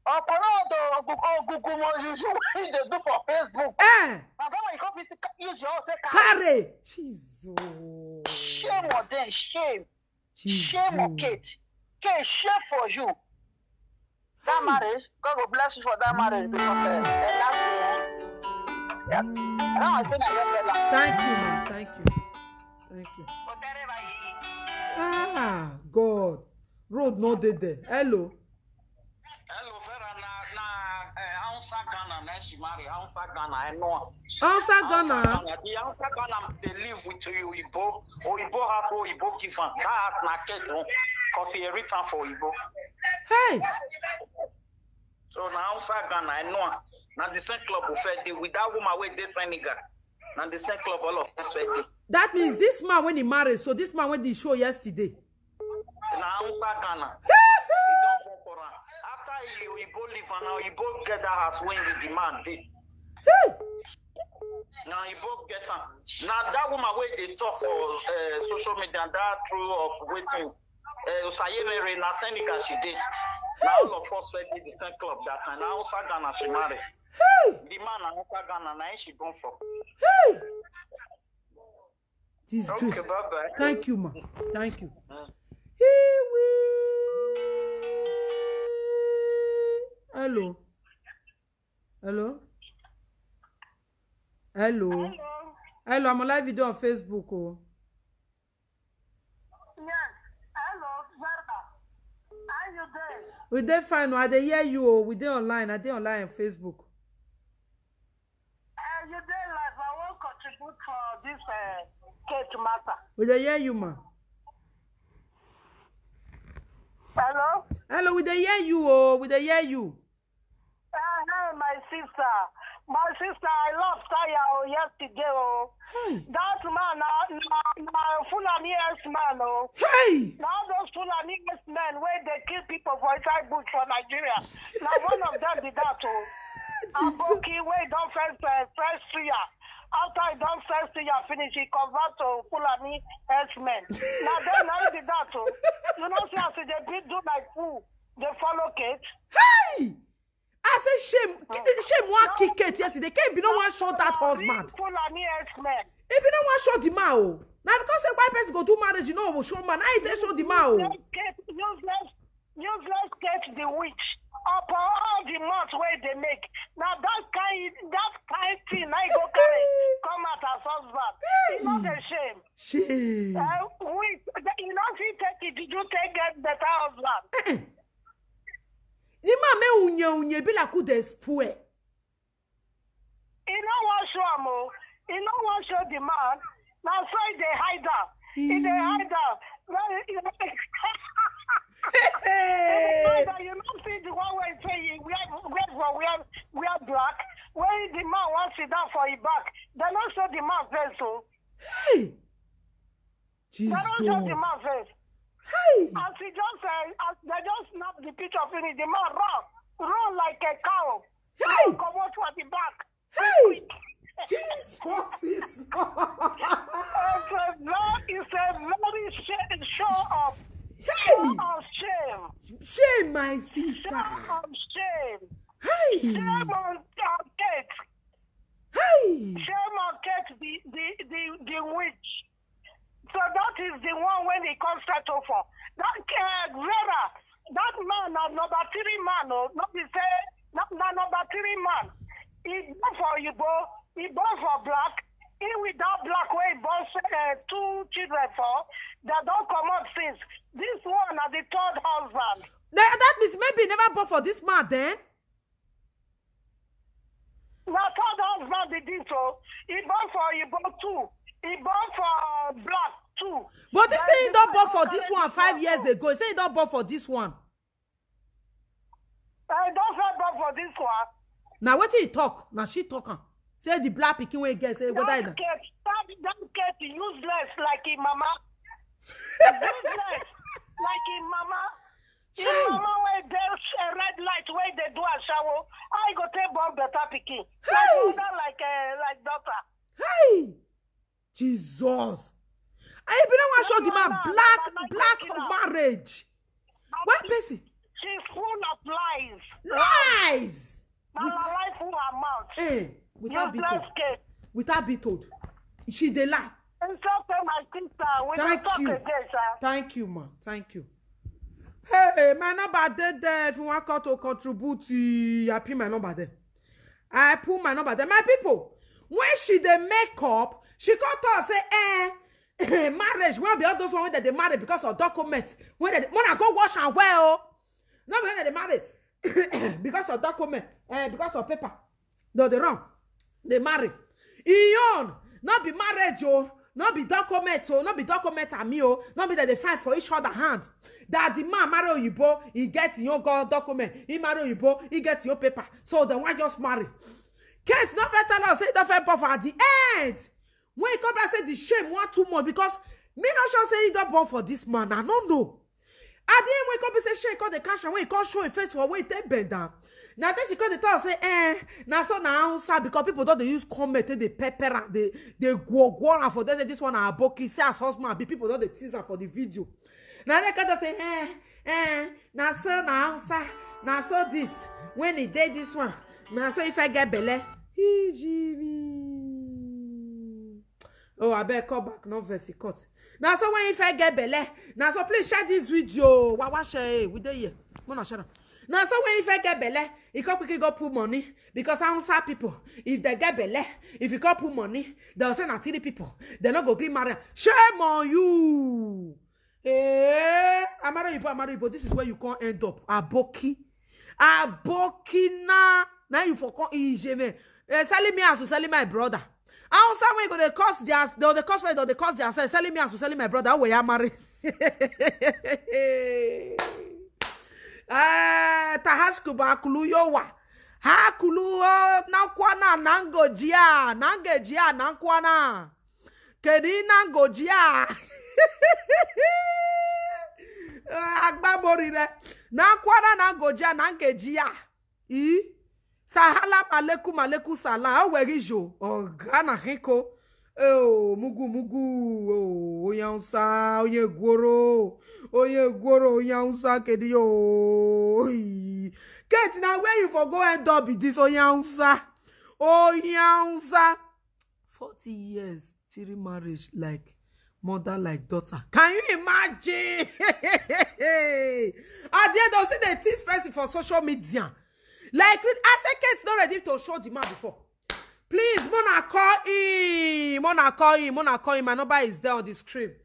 They do for Facebook. You use your carry. Jesus. Shame on them, shame. Shame on Kate. Kate, shame for you. That marriage, God will bless you for that marriage because thank you, man. Thank you. Thank you. Ah, God. Road no dey there. Hello. Hello, Vera. Hausa Ghana, now she marry Hausa Ghana. I know. Hausa Ghana. The Hausa Ghana, they live with you. Oyibo have Oyibo give am. That has na Kate, cause he return for Oyibo. Hey. So now Hausa Ghana, I know. Now the same club will fed with that woman with this Senegal. Now the same club all of us fed. That means this man when he married, so this man went the show yesterday. Now Hausa Ghana. After you both live and now you both get that house when the demand did. Now you both get them. Now that woman where they talk for social media and that through of waiting. Sayemere na Senegal she did. Now all of us went to the same club that time. Now Hausa Ghana she married. The man and Hausa Ghana now she born for. Jesus okay, Christ. bye-bye. Thank you, ma. Thank you. Hello. Hello. Hello. Hello. I'm on live video on Facebook. Oh. Yes. Hello, Zara. How you doing? We dey fine. I dey hear you. Oh. We dey online. I dey online on Facebook. You dey live. I won't contribute for this Kate matter. We dey hear you, ma. Hello. Hello. We dey hear you. Oh. We dey hear you. Hey, my sister. My sister, I lost Taya yesterday. Oh. Hey. That man, Fulani man. Oh. Hey. Now those Fulani men where they kill people for inside bush for Nigeria. Now one of them did that. Oh. Aboki where don't first year. After he don't first year finish, he convert to Fulani men. Now then now he did that. Oh. You know, see, I say they do like fool. They follow Kate. Hey. I say shame one kick Kate yesterday. Kate be no one shot that husband. Fulani men. He be no one shot the man. Oh. Now because a white person go do marriage, you know, will show man. I they show the man. Oh. Useless Kate the witch. Upon all the months where they make. Now that kind thing I go carry come out as husband. It's not a shame. Shame. You know if you take it, did you take a better husband? The man me unye be like who dey spoil. He no wan show am o. He no wan show the man. Now so he dey hide am. He dey hide am. You know see the one way say he wear black. When the man wants sit down for his back, they don't show the man face so. Hey. Jesus. They don't show the man face. Hey. As he just as they just snap the picture finish, the man run like a cow. Hey. Come out for the back. Hey. Jesus is Lord. It's a very show of shame. Shame, my sister. Show of shame. Hey. Shame on Kate. Hey. Shame on Kate, the witch. So that is the one when he comes to for. That Vera, that man, number 3 man, not the same, not number 3 man. He born for Igbo, he born for black. He with that black way, he born 2 children for. They don't come out since. This one are the 3rd husband. That means maybe he never born for this man then. The 3rd husband did this, so he born for Igbo 2. He born for black too. But he say he don't born for this one 5 years ago. He say he don't born for this one. He don't born for this one. Now what he talk? Now she talking. Say the black pikin wey get say what I know. That Kate useless like his mama. Useless like his mama. His mama wey there's a red light where they do a shower. I go take born better pikin. Like daughter. Hey. Jesus. I be no one show the man black marriage. What person? She's full of lies. Lies. Lie full her mouth. Without be told. She dey lie. It's okay, my sister. We don't talk again, sir. Thank you, ma. Thank you. Hey, my number there. If you want to contribute, I put my number there. I put my number there. My people, when she dey make up, she come to say, marriage. When be all those ones that they marry because of documents. When I go wash and wear, not when they marry because of document, because of paper. No, they wrong. They marry. Iyon, not be marriage, not be document, not be document and me, not be that they fight for each other hand. That the man marry Oyibo, he gets your document. He marry Oyibo, he gets your paper. So the one just marry. Kate, not fair tell us, say the fair buffer at the end. When he come back, say the shame one too much because me not sure say he don't born for this man. I don't know. At the end, when he come say shame, call the cash and when he come show his face for when he take bend down. Now then she call the talk say, now so now answer because people don't they use comment, they pepper and they go and for that this one are boki say as husband be people don't they tease her for the video. Now they can say, now so now answer, now so this when he did this one, now so if I get belle, oh, I better call back, no verse cut. Now, so when if I get belle, now so please share this video. What share with the year? Now, so when if I get belle, you can quickly go put money because I answer people. If they get belle, if you can't put money, they'll send out 3 people. They're not going to marry. Shame on you. I'm married, but this is where you can't end up. Aboki na. Now you forgot Ijeme. Selling me as to selling my brother. Outside when you go they cost their selling me as to selling my brother. Where you married? Tahashkuba kuluyowa. Ha kulu na kwana nangojia nangejia na kwana. Kedi nangojia. Agba morire. Na kwana nangojia nangejia. Sahala maleku sala werijo ogana hiko mugu oyansa oyegoro oyansa kediyo Kate now where you for go end up with this oyansa 40 years 3 marriage like mother like daughter. Can you imagine? I did don't see the tease person for social media. Like, I said, Kate's not ready to show the man before. Please, Mona call him. My number is there on the screen.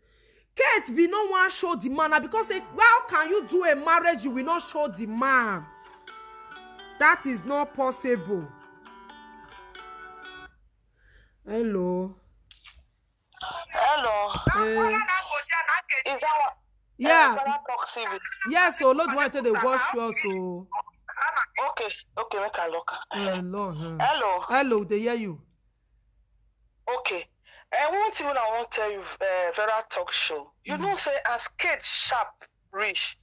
Kate, we no one show the man because how can you do a marriage you will not show the man? That is not possible. Hello. Is that what? Yeah. Yes, so Lord wanted to watch you also. Okay, make a look. Hello, they hear you. Okay. I want to tell you, Vera talk show. You know, say as Kate sharp rich.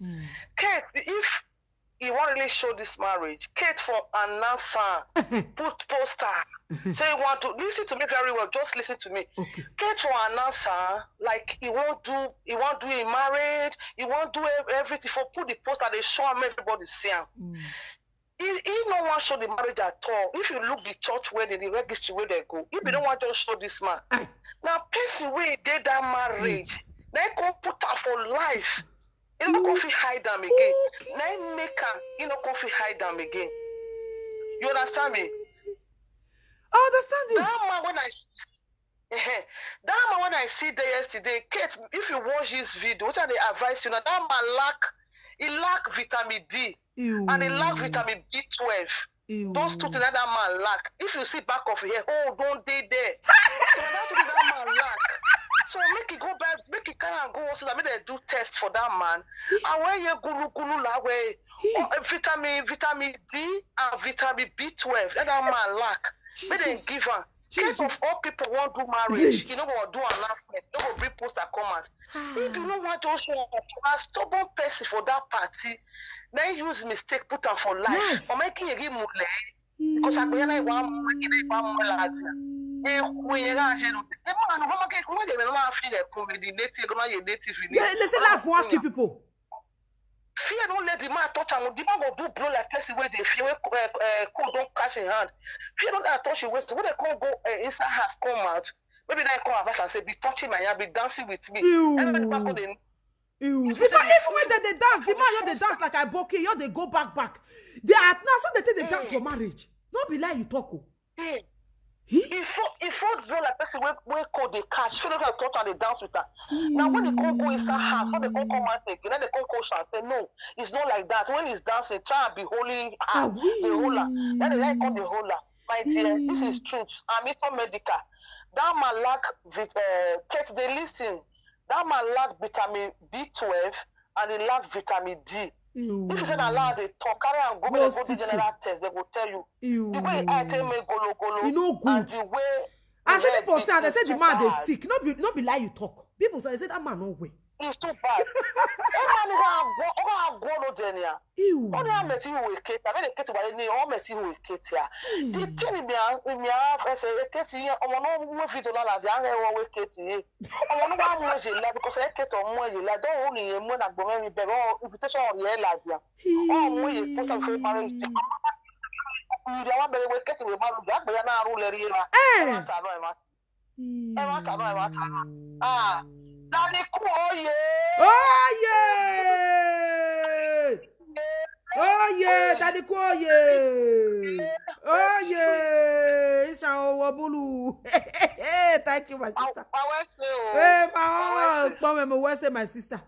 Kate, if you want really show this marriage, Kate for announcer, put poster. Say you want to listen to me very well. Just listen to me. Okay. Kate for announcer, like he won't do a marriage. He won't do everything. For put the poster, they show him everybody see him. He no one show the marriage at all. If you look the church where the registry where they go, if you don't want to show this man, now person where did that marriage, they go put her for life. You know, coffee hide them again. Now make her, you know, coffee hide them again. You understand me? I understand you. That man when I see there yesterday, Kate, if you watch this video, what are they advise you now? That man lack vitamin D. Ew. And he lack vitamin B12. Ew. Those 2 things that man lack. If you see back of here, don't they there? So that's what that man lack. So make it go back, make it kind of go so that they do tests for that man. And where you gulu la way vitamin D and vitamin B12 that man lack. May they give her. Case of all people want to do marriage, you know what do announcement, you know what bring post and comment. If you don't want to show a stubborn person for that party, now use mistake put her for life. Yes. Or making a game because I go like one lads. Laissez-la voir qui people. Fear don't don't let the man touch him. The man will do blow like person where they feel cold don't catch in hand. If you don't touch your waist, when they can't go inside house, come out. Maybe they come out and say, be touching my hand, be dancing with me. Everybody back on the because even when they dance, the man they dance like I boke, they go back. They are now so they take the dance for marriage. Don't be like you talk. If you blow like person where call they catch, so they can touch and they dance with her. Now when they can't go inside house, when they can't come out again, then they can't go and say no, it's not like that. When he's dancing, try and be holding her, the holder. Then they like on the holder. My dear, this is truth. I'm into medical. That man lack Kate, they listen. That man lack vitamin B12 and he lack vitamin D. If you say allow they talk, carry and go the general test, they will tell you. The way I tell me golo, you know good. And the way I say people say they say the man they sick. Not be lie you talk. People say that man no way. It's too bad. That man is go no denia. Only I met you with Kate. I met Kate by any. I met you with Kate here. The thing me have say Kate here. I want no more video la the anga with Kate here. I want no more je because Kate on more je la. Don't only you mo na go me be invitation on here la dia. Oh mo ye post am for marriage. You dey want be with Kate we marriage. That be na rule here la. Ah. Daddy Koye! Oh yeah, Daddy Koye! Oh yeah, it's our wabulu. Thank you, my sister. Hey, my sister.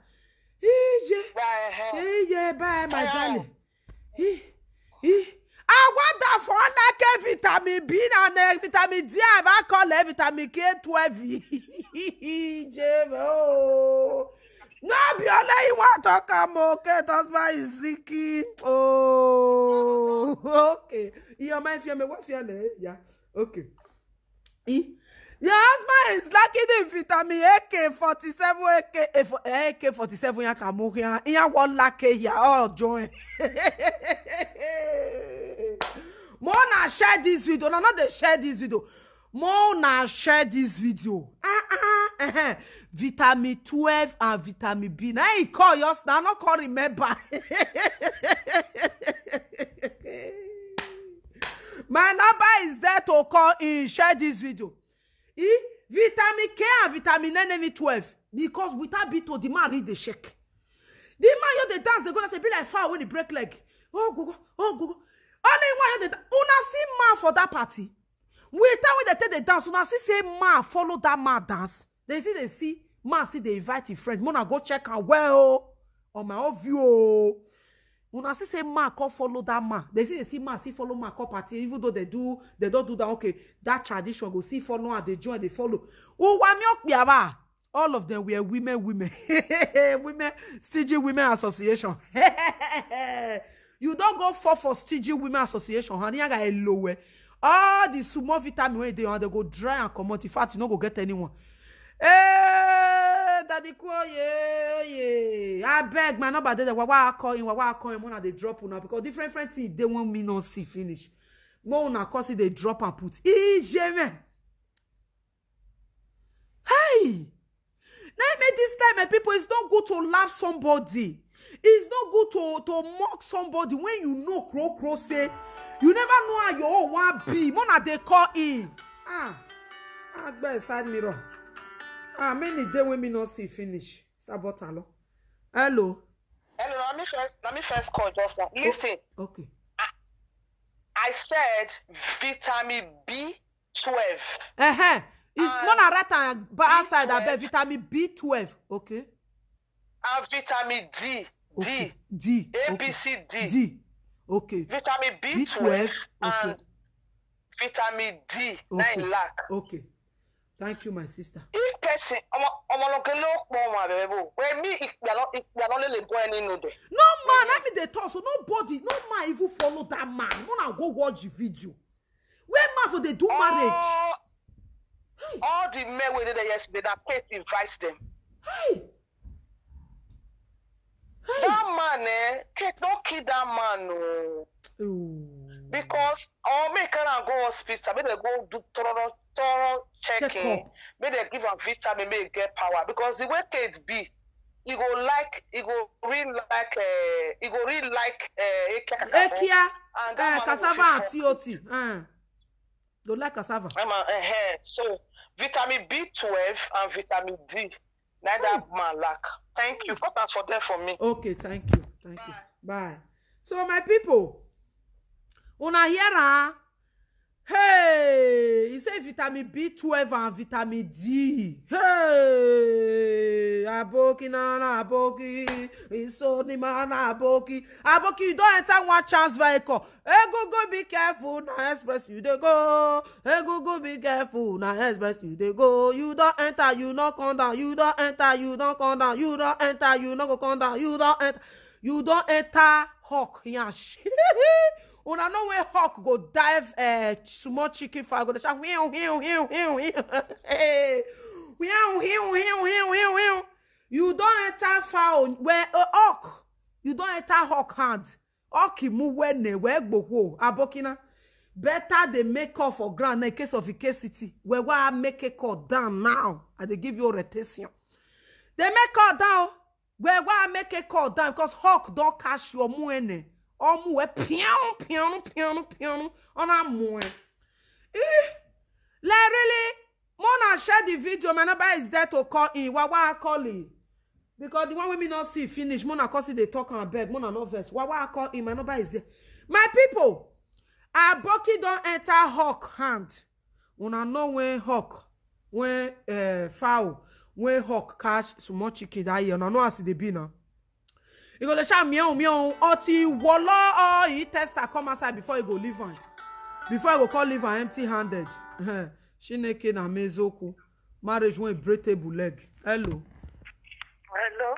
Yeah, bye, my darling. I want that for like vitamin B and vitamin D. I call it vitamin K12. No, be all you want to come. Okay, that's why is sicky. Oh, okay. Your mind fear me. What fear? Yeah, okay. Your husband is lacking in vitamin AK-47, AK-47. Ya kamu ya. Ya one lucky ya. Oh, join. Mona share this video. No, not they share this video. Mona share this video. Vitamin 12 and vitamin B. Now he call yours. Now not call remember. My number is there to call in. Share this video. Vitamin K and vitamin N 12. Because without B2, the man read the shake. The man you the dance, they gonna say be like fire when he break leg. Oh go. Only one you the una see man for that party. Without when they take the dance, una see say man follow that man dance. They see man see they invite his friend. Mona go check and well on my own view. Una see say man come follow that man. They see man see follow man come party. Even though they don't do that. Okay, that tradition go see follow and they join, they follow. Oh, wamiok all of them were women. Women, Stingy Women Association. You don't go for Stingy Women Association. Honey, I got a lower. All the small vitamin when they go dry and come out. In fact, you don't go get anyone. Daddy Koye, I beg my number there. Wawa call him. Mona they drop una because different things they want me not see finish. Mona cause they drop and put. Jamen. Hey. Now this time, my people, it's not good to laugh somebody. It's not good to mock somebody when you know crow say. You never know how your own one be. Mona they call in. I bet side mirror. Many day when me not see finish. Sabotalo. Hello. Let me first call just now. Listen. Okay. I said vitamin B12. It's Mona right outside that vitamin B12. Okay. And vitamin D. Okay. D. A, B, C, D. D. Okay. Vitamin B12 and vitamin D. Okay. 9 lakh. Okay. Thank you, my sister. If person, when me, if you are not letting go any no day. No man, let me they talk. So nobody, no man even follow that man. Wanna go watch the video. Where man for they do marriage? All the men we did yesterday, that Kate invites them. Hey. That man, Kate, don't kill that man, no. Because all men can go hospital, maybe they go do thorough checking, maybe they give a vitamin, maybe get power. Because the way Kate be, he go really like Ekia, cassava and TOT. Go like cassava. So vitamin B12 and vitamin D. Neither man lack. Thank you. Put that for them for me. Okay, thank you. Thank you. Bye. So my people, una hear hey, he say vitamin B12 and vitamin D. Hey, aboki na aboki, isoni mana aboki. Aboki, you don't enter one chance vehicle. Hey, go be careful, na express you dey go. Hey, go be careful, na express you dey go. You don't enter, you not come down. You don't enter, you don't come down. You don't enter, you not go come down. You don't enter, you don't enter. Hawk, yash. Una know when hawk go dive small chicken fry go dey shout you don't enter fowl where hawk you don't enter hawk hand hawk move when where gbogbo abokina better they make call for ground in case of Ike-City where I make a call down now and they give you rotation they make call down where I make a call down because hawk don't catch your muene. Omu piano on a moe. Really, Mona share the video. My number is there to call in. Why call in? Because the one we may not see finish. Mona cause they talk and beg. Mona no verse. Why I call in? My number is there. My people, Aboki don't enter hawk hand. Una know when hawk, when fowl, when hawk catch small chicken that year. Una know as they be now. You go to shout meow oti wolo he tester come outside before you go leave on. Before you go call leave on empty-handed. Shineke na mezoku. Marriage when break table leg. Hello. Hello.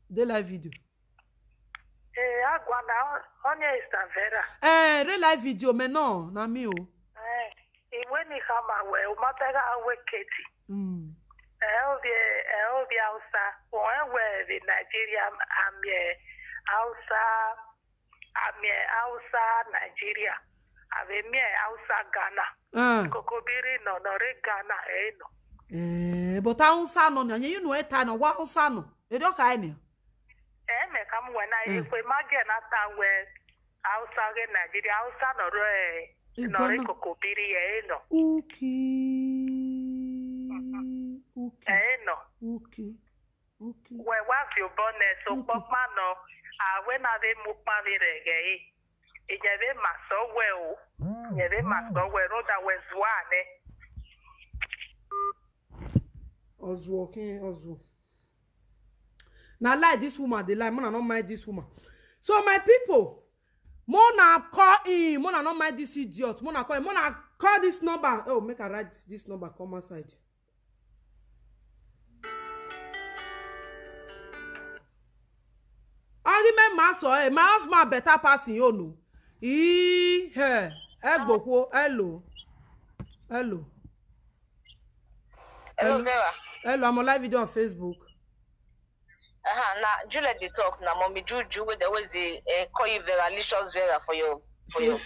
De live video. Agwana onye Istavera. Re live video mais non, na mi o. When you come away, umatega awe Keti. Elvia Hausa, where the Nigeria, Hausa, Nigeria, Hausa, Ghana. Kokobiri no Ghana, but Hausa no, you know it, no, what Hausa no? They don't kind of. Come when I imagine that where Hausa, Nigeria, Hausa no, Kokobiri, no. Okay. Where was your bonnet? So, Papa, no, when are they moved by the reggae? It gave him so well. They must go where that was one. Oswald. Now, like this woman, they like, Mona, not mind this woman. So, my people, Mona call in, Mona, not mind this idiot. Mona call this number. Oh, make her write this number, come outside. I remember my husband better passing you no. Hello. Hello, Vera. Hello, I'm on live video on Facebook. Now Juliet they talk now. Mommy Juju with always they call you Vera, Licious Vera for your video.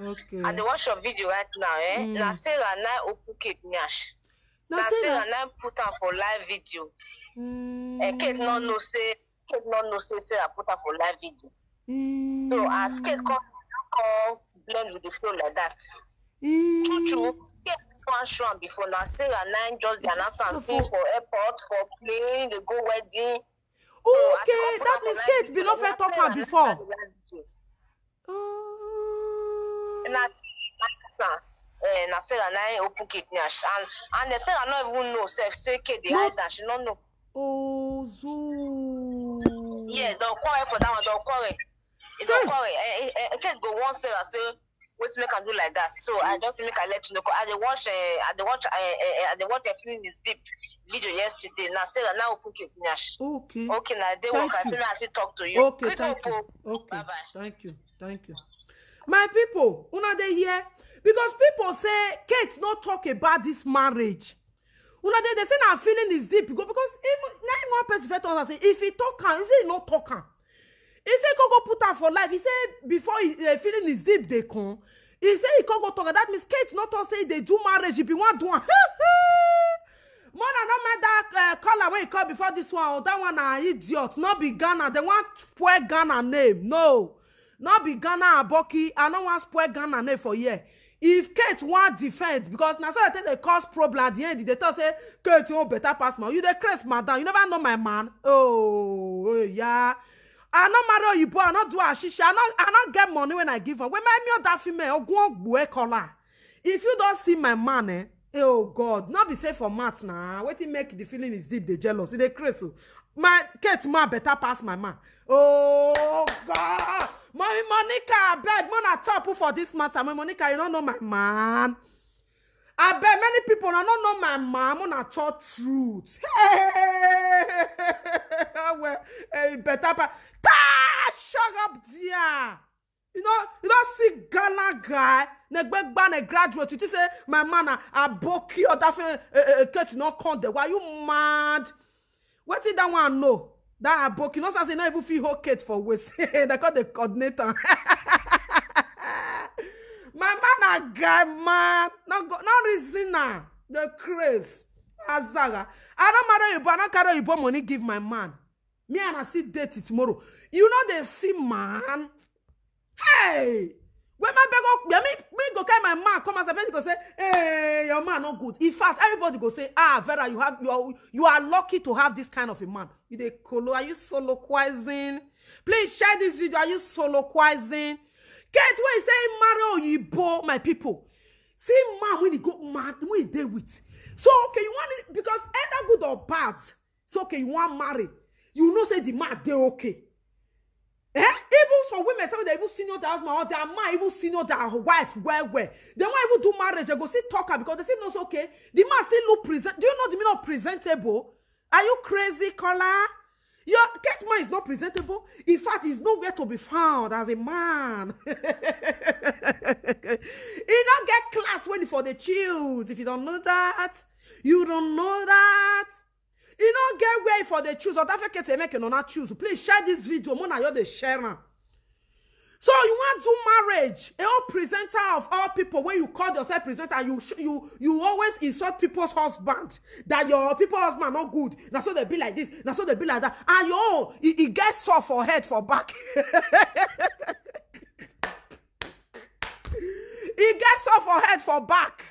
Okay. And they watch your video right now, Now Sarah now open Kate Nash. Now Sarah now put her for live video. Kate no say Sarah put her for live video. So as Kate come blend with the flow like that. True. Kate one show before now Sarah now just the announcement for airport, for plane, they go wedding. Okay, that means Kate been offered talk before. Na Sarah now open Kate Nash and the Sarah not even know self say Kate they hide that she don't know. Oh, so yeah, don't quarrel for that one. Don't quarrel. It don't quarrel. Kate go one Sarah say what make her do like that. So I just make her let you know. I watch the feeling is deep video yesterday. Now Sarah now open Kate Nash. Okay. Okay, now they work. I still talk to you. Okay, thank you. Okay, bye bye. Thank you. My people, una dey here because people say Kate not talk about this marriage. Una they say na feeling is deep because even one person first us say if he talk if he not talk he say go put her for life. He say before feeling is deep they come. He say he go talk. That means Kate not talk say they do marriage. If you want do Mona no make that color when he call before this one. That one an idiot. Not be Ghana. They want spoil Ghana name. No. Not be Ghana Aboki. I don't want spoil Ghana name for you. If Kate want defend, because now so I think they cause problem at the end, they tell say Kate you better pass man. You the crazy madam. You never know my man. Oh yeah. I not marry Oyibo. I not do ashisha. I not get money when I give her. When my me that female, go boy color. If you don't see my man, oh God, not be safe for math now. What make the feeling is deep, they jealous. They crazy. My Kate man better pass my man. Oh God. Mommy Monica, I beg, Mona top for this matter. My Monica, you don't know my man. I bet many people don't know my man. Mona talk truth. Hey, better pass. Shut up, dear. You don't see Ghana guy. Negbek ban a graduate. You say my man a boki or that Kate not come there. Why you mad? What did that one know? That a book, you know, say not even feel okay for West. They call the coordinator. My man a guy, man. Not reason now. The craze. Azaga. I don't matter you, but I don't carry you money give my man. Me and I see date it tomorrow. You know they see man. Hey. When my beg me go carry my man come as a go say, hey, your man not good. In fact, everybody go say, Vera, you are lucky to have this kind of a man. You dey colo, are you soliloquizing? Please share this video. Are you soliloquizing? Kate, when you say marry Oyibo, my people. See man when he go mad, when he dey with. So okay, you want it because either good or bad. So okay, you want marry. You know say the man they okay. Even some women, some of them even senior their husband or their man even senior their wife where. They won't even do marriage. They go see talker because they say no, it's okay. The man still look present. Do you know the meaning of presentable? Are you crazy, Kola? Your Kate man is not presentable. In fact, he's nowhere to be found as a man. He not get class when for the choose. If you don't know that, you don't know that. You don't get way for the choose or that Kate make you not choose. Please share this video. Mona, you're the sharer. So you want to do marriage? A whole presenter of all people. When you call yourself presenter, you always insult people's husband. That your people's husband not good. Now so they be like this. Now so they be like that. And yo, he gets soft for head for back. He gets soft for head for back.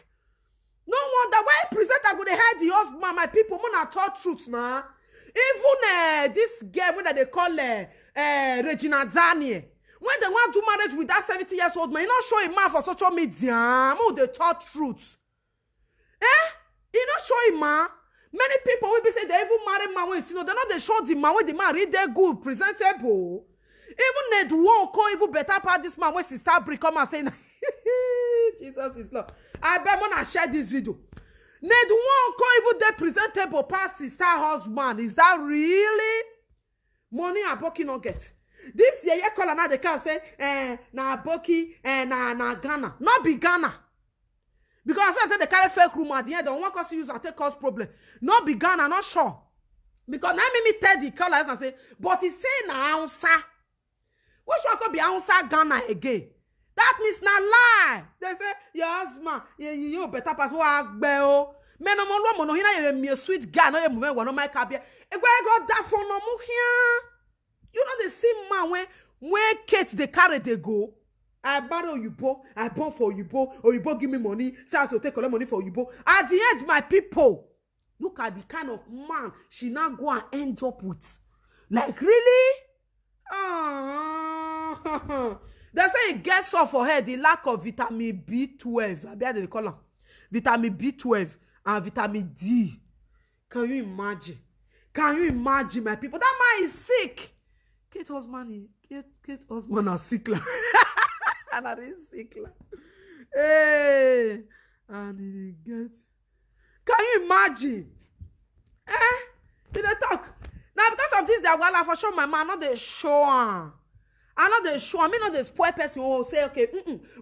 No wonder why presenter go they hide the husband. My people, Mona talk truth now. Even this girl when they call Regina Daniel. When they want to do marriage with that 70-year-old man, you not show him man for social media. More they talk truth. You not show him man. Many people will be say they even marry man when you know they not they show the man when the man read their good, presentable. Even Ned Walk even better part this man when sister Brie come and say Jesus is Lord. I bet Mona share this video. Ned Walk even they presentable past sister husband. Is that really? Money Aboki not get. This year, call now they can say, na Aboki, na Ghana. Not be Ghana. Because I said they carry fake rumor at the end. Don't want us to use and take cause problem. Not be Ghana, not sure. Because now me tell the callers and say, but he say na Hausa. What should I call be Hausa Ghana again? That means na lie. They say, your husband, you better pass what bell. Men no more mono hina me sweet guy no move one my car. E go that for no mu here. You know the same man when Kate they carry they go. I borrow Oyibo, I born for Oyibo give me money, start to take all the money for Oyibo. At the end, my people, look at the kind of man she now go and end up with. Like really? They say it gets off for her the lack of vitamin B12. I bet they call them vitamin B12 and vitamin D. Can you imagine? Can you imagine, my people? That man is sick. Kate husband are sick. And I didn't sick. Hey, and he get. Can you imagine? Did they talk? Now because of this, they are for sure. My man not the show. I not the show. I mean not the spoil person. Oh, say okay.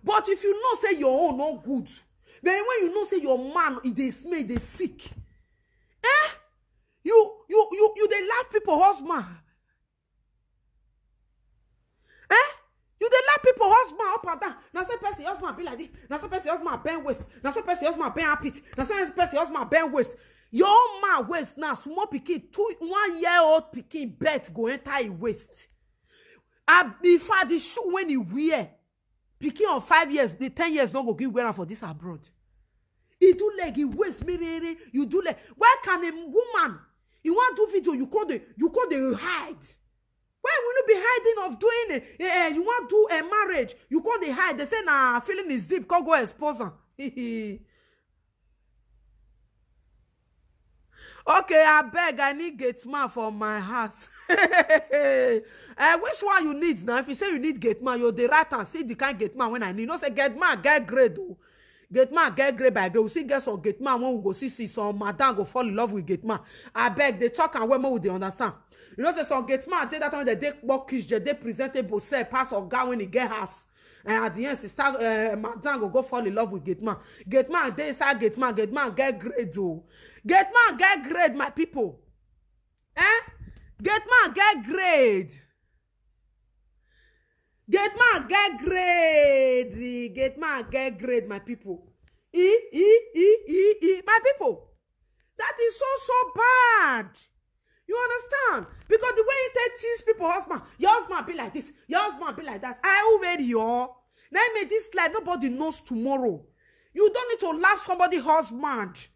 But if you know say your own no good, then when you know say your man they smell they sick. You they laugh people husband. You dey like people husband up and down. Now some person husband be like this. Now some person husband bend waist. Now some person husband bend armpit. Now some person husband bend waist. Your man waist now, small pikin, 1-year-old pikin bet go enter his waist. Before the shoe when he wear, pikin of 5 years, the 10 years don't go give wearing for this abroad. He do leg, he waist, you do leg. Why can a woman, you want to do video, you call the hide? Why will you be hiding of doing it? You want to do a marriage, you call the hide. They say, nah, feeling is deep, can't go expose her. Okay, I beg, I need gate man for my house. Which one you need now? If you say you need gate man, you're the right and see the kind gate man when I need. You know, say gate man, get grade. Gate man, get grade by the. We see get some gate man when we go see some madam go fall in love with gate man. I beg, they talk and women will they understand. You know, say some gate man, they that time they work they presentable say pass or guy when he get house. And at the end, sister, madam go fall in love with gate man. Gate man, they say gate man get grade. Gate man get grade, my people. Gate man get grade. Gate man get grade. Gate man get grade, my people. My people. That is so bad. You understand? Because the way you take these people, husband, your husband be like this, your husband be like that. I already your. Now I made this life, nobody knows tomorrow. You don't need to laugh somebody's husband.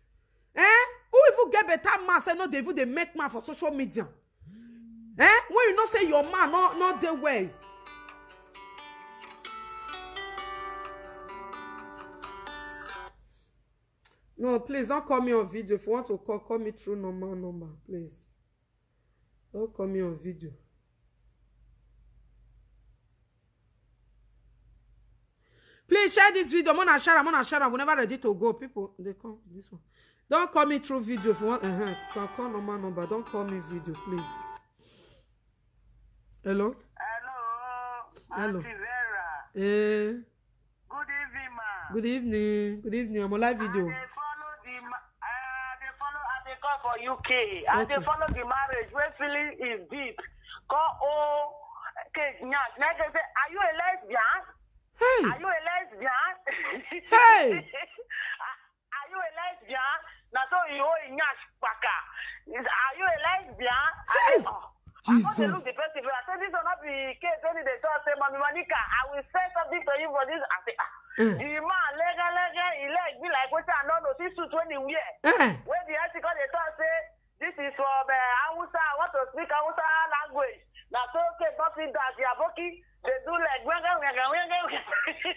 Who even get better man say no, they make man for social media. When you not say your man not the way. No, please don't call me on video. If you want to call me through normal number, please. Don't call me on video. Please share this video. I'm gonna share. Whenever ready to go, people they come this one. Don't call me through video if you want. Call normal number. Don't call me video, please. Hello. Hello. Auntie Vera. Good evening, ma. Good evening. Good evening. I'm on live video. They call for UK. Okay. And they follow the marriage where feeling is deep. Call okay. They say, are you a lesbian? Hey. Are you a lesbian? Hey. Are you a lesbian? Now so you in Paka. Are you a lesbian? Hey. Jesus. I look the festival. I said this will not be case when they talk say, Mami Monica, I will say something to you for this. I say, the man lega, he leg be like what I know see suit when he wear. When the article they talk say this is for Hausa, I want to speak Hausa language. Now so okay, nothing that the aboki they do like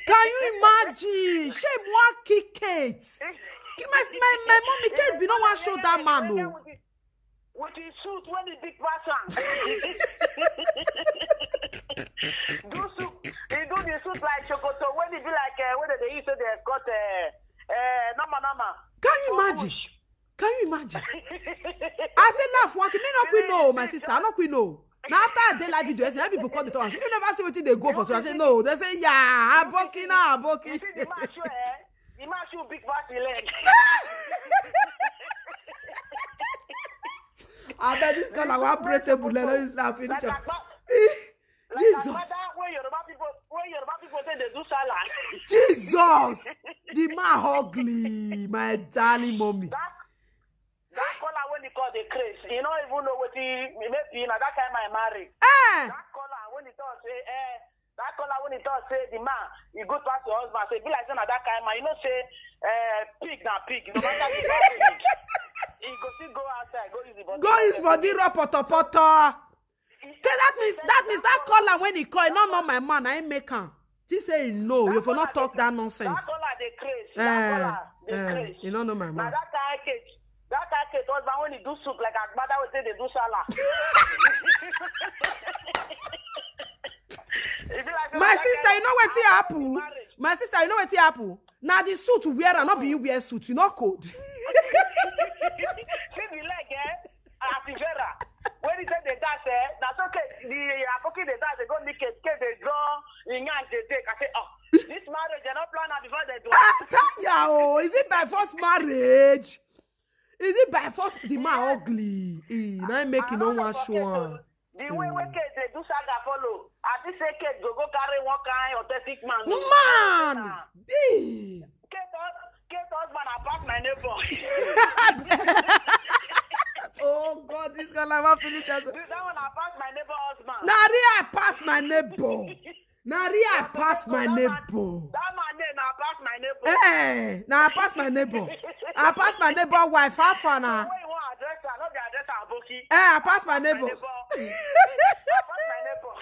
can you imagine? She more kick it. My mommy Kate be no one show that man no. With his suit when the big person. He do the suit like Chocoto when he be like when they used to they got nama. Can you imagine? Can you imagine? I say laugh one me not we know my sister, I not we know. Now after a day live video, I say people call the talk. You never see what they go for. So I say no. They say yeah, aboki na aboki. You see the man show the man show big party leg. I bet this girl I want break table. Let us laugh in Jesus. When Yoruba people say they do salad. Jesus, the man ugly, my darling mommy. That color when he call the craze, you don't even know what he maybe in that time I married. That color when he talk say the man he go past your husband say be like that time you know say pig na pig no matter the pig. He go still go outside, go use the body. Go use body rub poto. That means that color when he call, not my man, I ain't make him. She say no, you for not talk that nonsense. That color they craze. You don't know my man. Now that case was when he do soup like Agbada would say they do salad. My sister, you know what he happen? My sister, you know what he happen? Now the suit we wear and not be you wear suit, you know code. See the leg, Vera. When he said the dance, that's okay. The Apoki the dance, they go make it, they draw, they take. I say, oh, this marriage, they're not planning before they do. Is it by force marriage? Is it by force the man ugly? Now making no one show. The way we they do saga follow. At this second, go carry one kind of authentic man. Man! Kate husband, I pass my neighbor. Oh God, this girl never finish. That one, I pass my neighbor husband. Naria, I pass my neighbor. Naria, I pass my neighbor. That man name, I pass my neighbor. Hey, now I pass my neighbor. I pass my neighbor wife. How far now? Wait, you want address? I know the address. Aboki. Hey, I pass my neighbor. I pass my neighbor.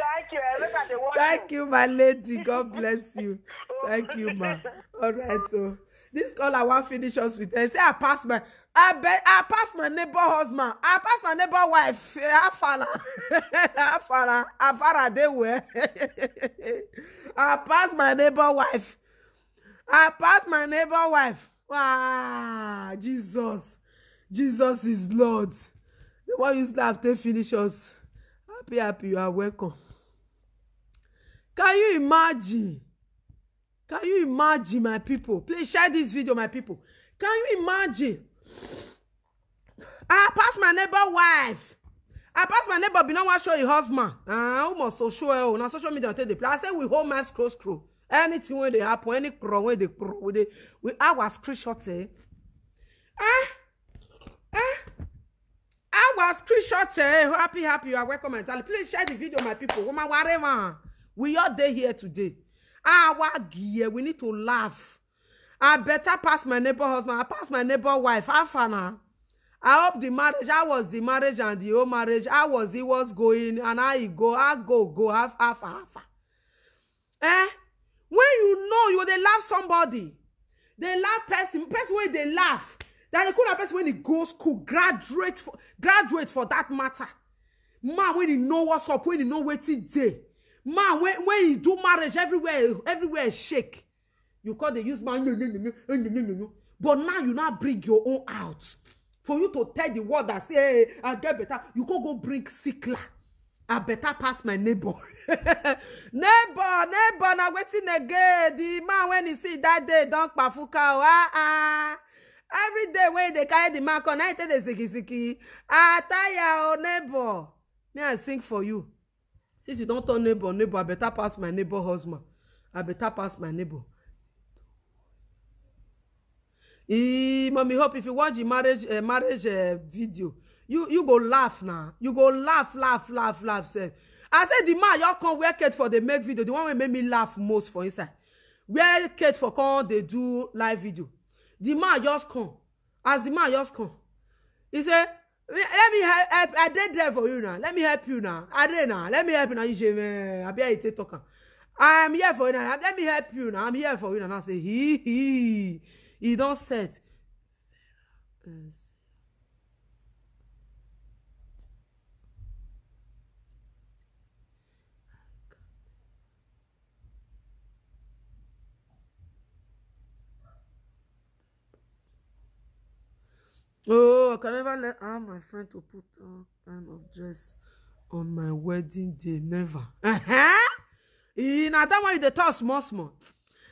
Thank you. Look at the one. Thank you, my lady. God bless you. Thank you, ma. All right, so this caller want finish us with her. Say I pass my neighbor husband. I pass my neighbor wife. Afara they were. I pass my neighbor wife. I pass my neighbor wife. Wow, Jesus. Jesus is Lord. The one you have to finish us. Happy, you are welcome. Can you imagine? Can you imagine, my people? Please share this video, my people. Can you imagine? I pass my neighbor wife. I pass my neighbor, but now I show your husband. Who must so show you? Now social media take the place. I say we hold my scroll. Anything when they happen, any pro when they pro, we our screenshots. Our screenshots. Happy, you are welcome entirely. Please share the video, my people. Whatever. We all day here today. Our gear, we need to laugh. I better pass my neighbor husband. I pass my neighbor wife. Afana. I hope the marriage. How was the marriage and the old marriage? How was it was going and how it go? I go half. When you know you they laugh somebody, they laugh person when they laugh. That the cool person when he goes school, graduate for that matter. Man, when he know what's up, when he know what it day. Man, when you do marriage, everywhere shake. You call the use man, no. But now you now bring your own out. For you to tell the world that say, hey, I get better, you can go bring sickler. I better pass my neighbor. neighbor, now waiting again. The man when he see that day, don't pafuka. Every day when they carry the mark on, I tell the siki. I tell you, neighbor. May I sing for you. Since you don't tell neighbor, I better pass my neighbor husband. I better pass my neighbor. Mommy, hope if you watch the marriage video, you go laugh now. You go laugh, sir. I said the man y'all come wear Kate for the make video. The one who made me laugh most for inside. Wear Kate for come they do live video. The man just come. As the man just come, he said, let me help. I did there for you now. Let me help you now. I did now. Let me help you now. I am here for you now. Let me help you now. I'm here for you now. And I say, he don't set. Oh, I can never let my friend to put all kind of dress on my wedding day. Never. Now that one you dey talk small.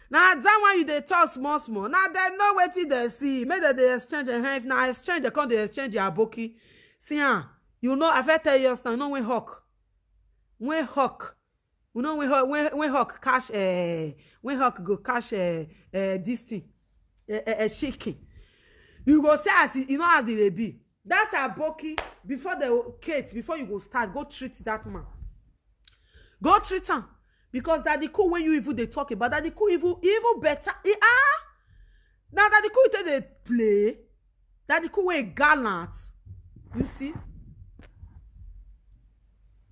Now that one you dey talk small. Now they know what they see. Maybe they exchange a hand. If now exchange, they come they exchange your aboki. See, you know, I've tell you now. You know when hawk. You know when hawk cash when hawk go cash this thing chicken. You go say as you know as they be. That aboki before you go start, go treat that man. Go treat him. Because daddy cool when you even they talk about daddy cool even better. Now daddy cool they play. Daddy cool when gallant. You see?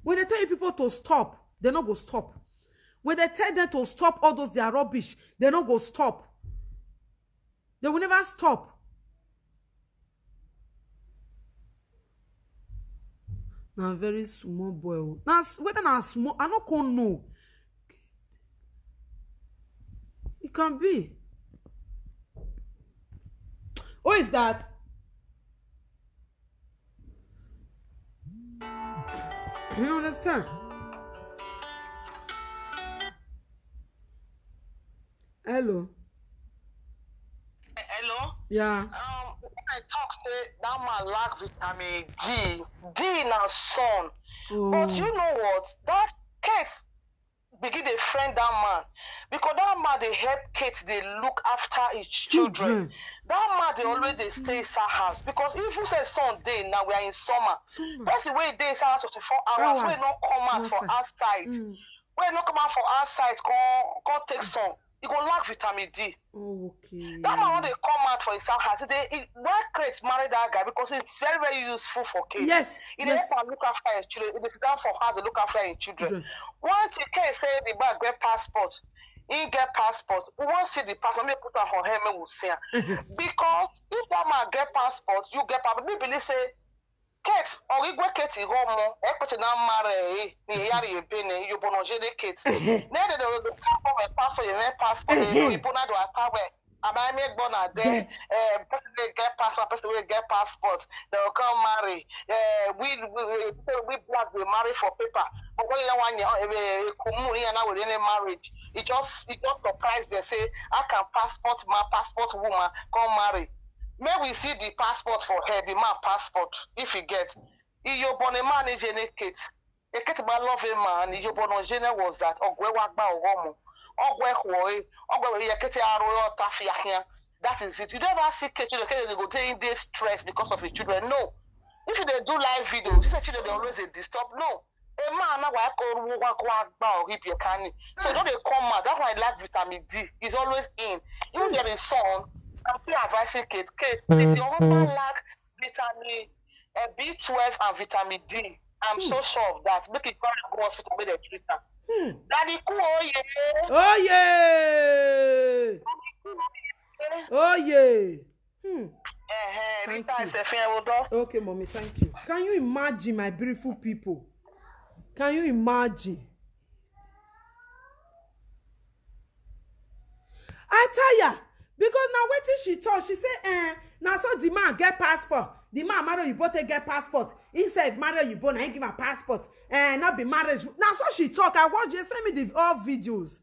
When they tell you people to stop, they not go stop. When they tell them to stop all those their rubbish, they not go stop. They will never stop. Now very small boy. Now whether now small, I not can know. It can be. Who is that? You understand? Hello. Hello? Yeah. I talk say that man lack vitamin D. D na sun. Oh. But you know what? That case, begin to friend that man. Because that man, they help Kate, they look after his children. That man, they always they stay in her house. Because if you say Sunday, now we are in summer. That's the way they say 24 hours. We not come out for outside. We not come out for outside, go take some. You go lack vitamin D. Okay. That man, when they come out for his house, why Kate marry that guy? Because it's very, very useful for Kate. Yes. It yes. Help look after his children. It is down for her to look after his children. Once you can say the man get passport, he get passport. We won't see the passport. Me put her for him, we will see her. Because if that man get passport, you get passport. Me believe say Kate, or you go Kate in home, equity now marry, ni yari you been, you bonoje the Kate. Now they will come and passport, you have passport, you bona do a power. I make bona there, person will get passport, person will get passport. They will come marry. We black will marry for paper. But when you want your now with any marriage, it just surprise they say I can passport my passport woman come marry. May we see the passport for her, the man passport, if he gets. If you born a man is a kid, a kid about loving man, if you born on Jene was that, or Gwewagba or Womo, or Gwekwe, or Gwekwe, that is it. You never see kids, they go in this stress because of the children. No. If they do live videos, these children they always disturb. No. A man now I call Gwewagba or Hip Yakani. So don't they come out. That's why I like vitamin D. It's always in. Even there is son. I'm still advising Kate, if your husband lack vitamin B12 and vitamin D, I'm so sure of that. Make it go to hospital with a treatment. Daddy, oh yeah! Oh yeah! Thank you. Okay, mommy, thank you. Can you imagine, my beautiful people? Can you imagine? I tell ya. Because now waiting she talk, she say, now so the man get passport. The man marry you both get passport. He said marry you both, I give her passport. Not be marriage. Now so she talk. I watch, they send me the all videos.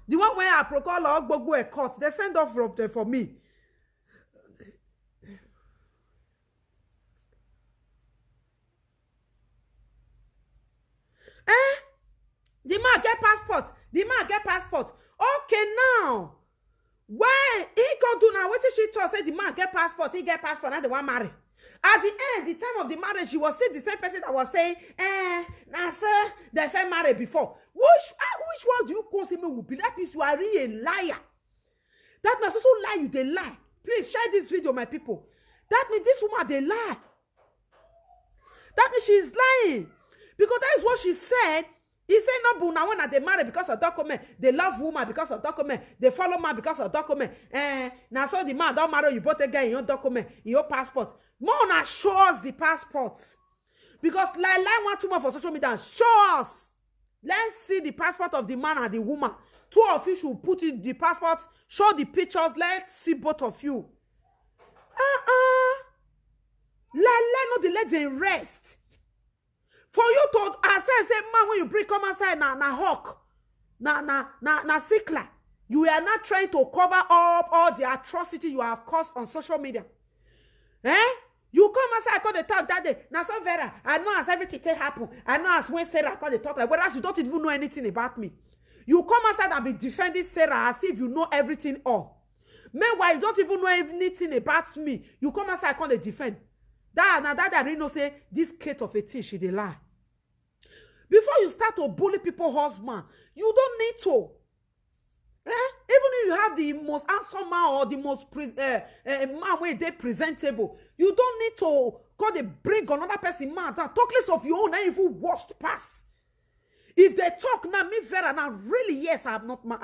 The one where I procall or gbogbo a court. They send off for me. The man get passport. The man get passport. Okay now. When he come do now, what did she talk? Say the man get passport, he get passport, and the one marry. At the end, the time of the marriage, she was still the same person that was saying, nah, sir, they fell married before. Which one do you call him will be? That means you are really a liar. That means also lie, you they lie. Please share this video, my people. That means this woman, they lie. That means she is lying. Because that is what she said. He said, no, but now when they marry because of document, they love woman because of document, they follow man because of document. Now so the man don't marry you both again in your document, in your passport. More now show us the passports. Because like want too much for social media, show us. Let's see the passport of the man and the woman. Two of you should put in the passport, show the pictures, let's see both of you. Let them rest. For you to say, man, when you bring come outside na hawk, na sickler, you are not trying to cover up all the atrocity you have caused on social media. You come outside, I call the talk that day. Now, so Vera, I know as everything happen. I know as when Sarah call the talk like, whereas you don't even know anything about me. You come outside and be defending Sarah as if you know everything all. Meanwhile, you don't even know anything about me. You come outside, I call the defend. That I really know say this Kate of 18, she dey lie. Before you start to bully people's husband, you don't need to. Even if you have the most handsome man or the most man where they presentable, you don't need to call the bring another person mad and talk less of your own and even worst pass. If they talk now, me Vera now really yes, I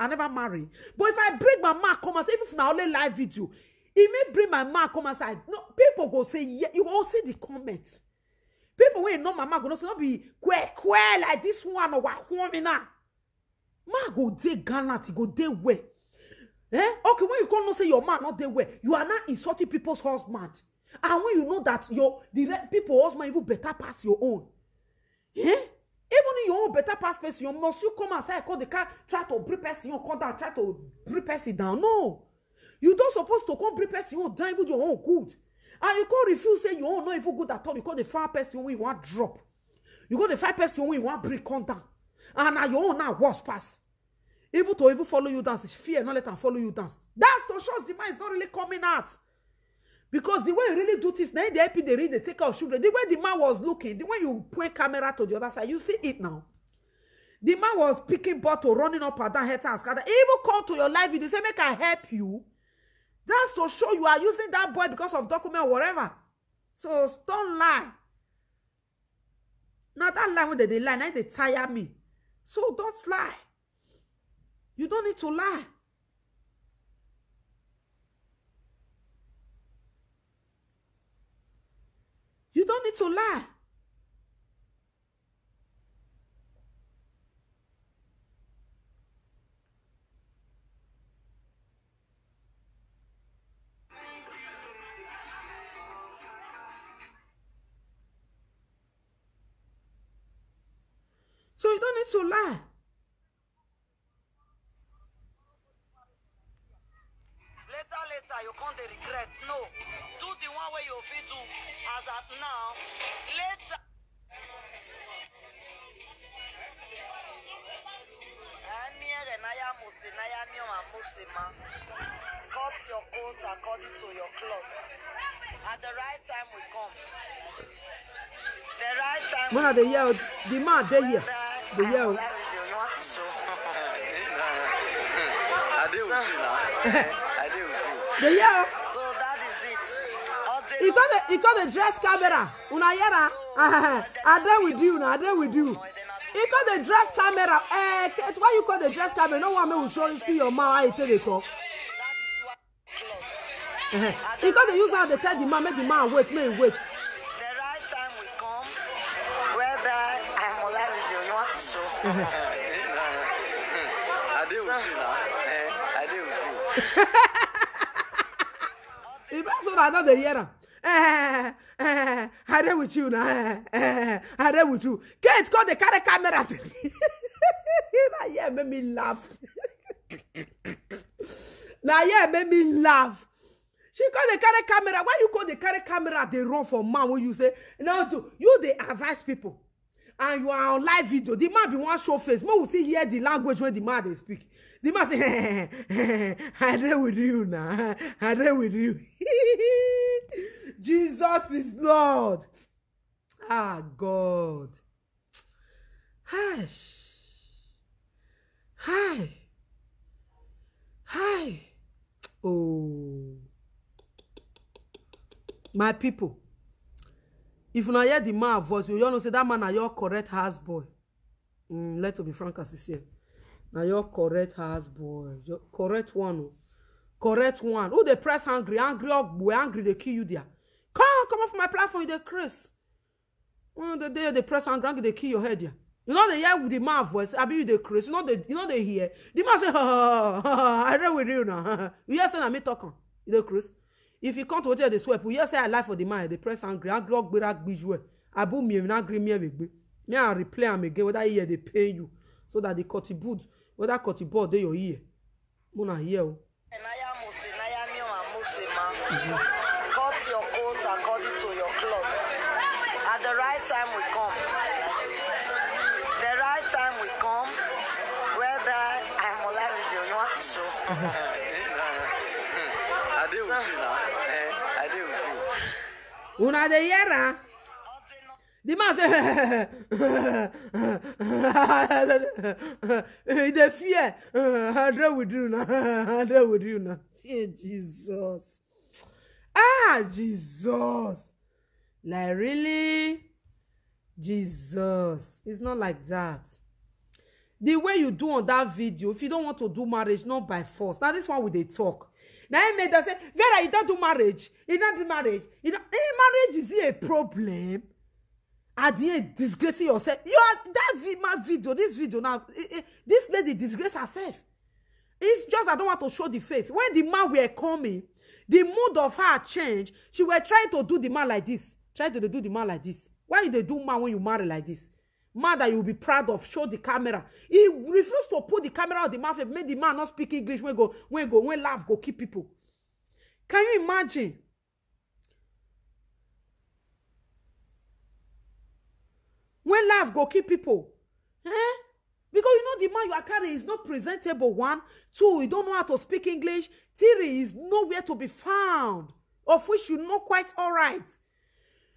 never married. But if I bring my man come and say, even if now only live video. It may bring my man come aside. No, people go say, yeah, you all see the comments. People will know my man go not be queer like this one or what woman now. Man go day gallant, go day way. Okay, when you can't say your man not day way, you are not insulting people's husband. And when you know that the people husband even better pass your own. Even if your own better pass person, you must you come aside, call the car, try to bring person, you come down, try to bring person down. No. You don't supposed to come bring person you down with your own good. And you can't refuse say you don't know if you good at all. You call the 5 person when you want drop. You got the 5 person when you want bring come down. And now your own now worse pass. Even to even follow you dance, fear not let them follow you dance. That's to show the man is not really coming out. Because the way you really do this, now the IP they read, they take out sugar. The way the man was looking, the way you point camera to the other side, you see it now. The man was picking bottle, running up and down, head and scatter. He even come to your live video, say, make I help you. That's to show you are using that boy because of document or whatever. So don't lie. Now that lie when they lie, now they tire me. So don't lie. You don't need to lie. You don't need to lie. So you don't need to lie. Later, you can't regret. No. Do the one way you feel do as at now. Later. Cut your coat according to your clothes. At the right time we come. The right time. When are they yell? The man they yell. They yell. You want to show? I deal with you now. I deal with you. They yell. So that is it. He got the dress camera. Una yera. I deal with you now. I deal with you. He got the dress camera. Why you call the dress camera? No one will show you see your mouth. I tell you talk. He got the use how they tell the man, make the man wait, make him wait. The right time we come, whereby I'm alive with you. You want to show? I deal with you now. I deal with you. If I saw that, they hear him. I deal with you now. I deal with you. Kate got the camera. Now yeah, made me laugh. Now yeah, made me laugh. She call the camera. Why you call the camera? They run for man when you say no. You they advise people, and you are on live video. The man be one show face. Man will see hear the language when the man they speak. The man say, I deal with you now. I deal with you. Jesus is Lord. Ah, God. Hush. Hi. Hi. Oh. My people. If you not hear the man voice, you all know say that man are your correct house boy. Let me be frank as here. Now your correct house boy. Your correct one. Correct one. Who they press angry boy, angry they kill you there. Come off my platform, you the Chris. The day they press angry, they kill your head there. You know they hear with the man voice, I be you the Chris. You know they hear. The man say, I read with you now. You hear saying me talking. You the Chris. If you come to hotel the sweep, you hear say I lie for the man, they press angry bijou. Abu me na agree me with me. Me I replay am again whether here they pay you so that the cutty boot, whether cutty board they your ear. Mona hear o. Cut your coat according to your clothes. At the right time we come. The right time we come, whereby I'm alive with you. You want to show? I deal with you now. I deal with you. Una de yera. The man say, the fear. I deal with you now. I deal with you now. Yeah, Jesus. Ah, Jesus. Like, really? Jesus. It's not like that. The way you do on that video, if you don't want to do marriage, not by force. Now, this one with they talk. Now, I made them say, Vera, you don't do marriage. You don't do marriage. Marriage is a problem. At the end, disgracing yourself. You are that video, this video now. This lady disgrace herself. It's just I don't want to show the face. When the man were coming, the mood of her changed. She were trying to do the man like this. Trying to do the man like this. Why did they do man when you marry like this? Man that you will be proud of, show the camera. He refused to put the camera on the mouth and made the man not speak English when laugh, go keep people. Can you imagine? When laugh, go keep people. Eh? Because you know the man you are carrying is not presentable. 1, 2, you don't know how to speak English. 3, is nowhere to be found. Of which you know quite all right.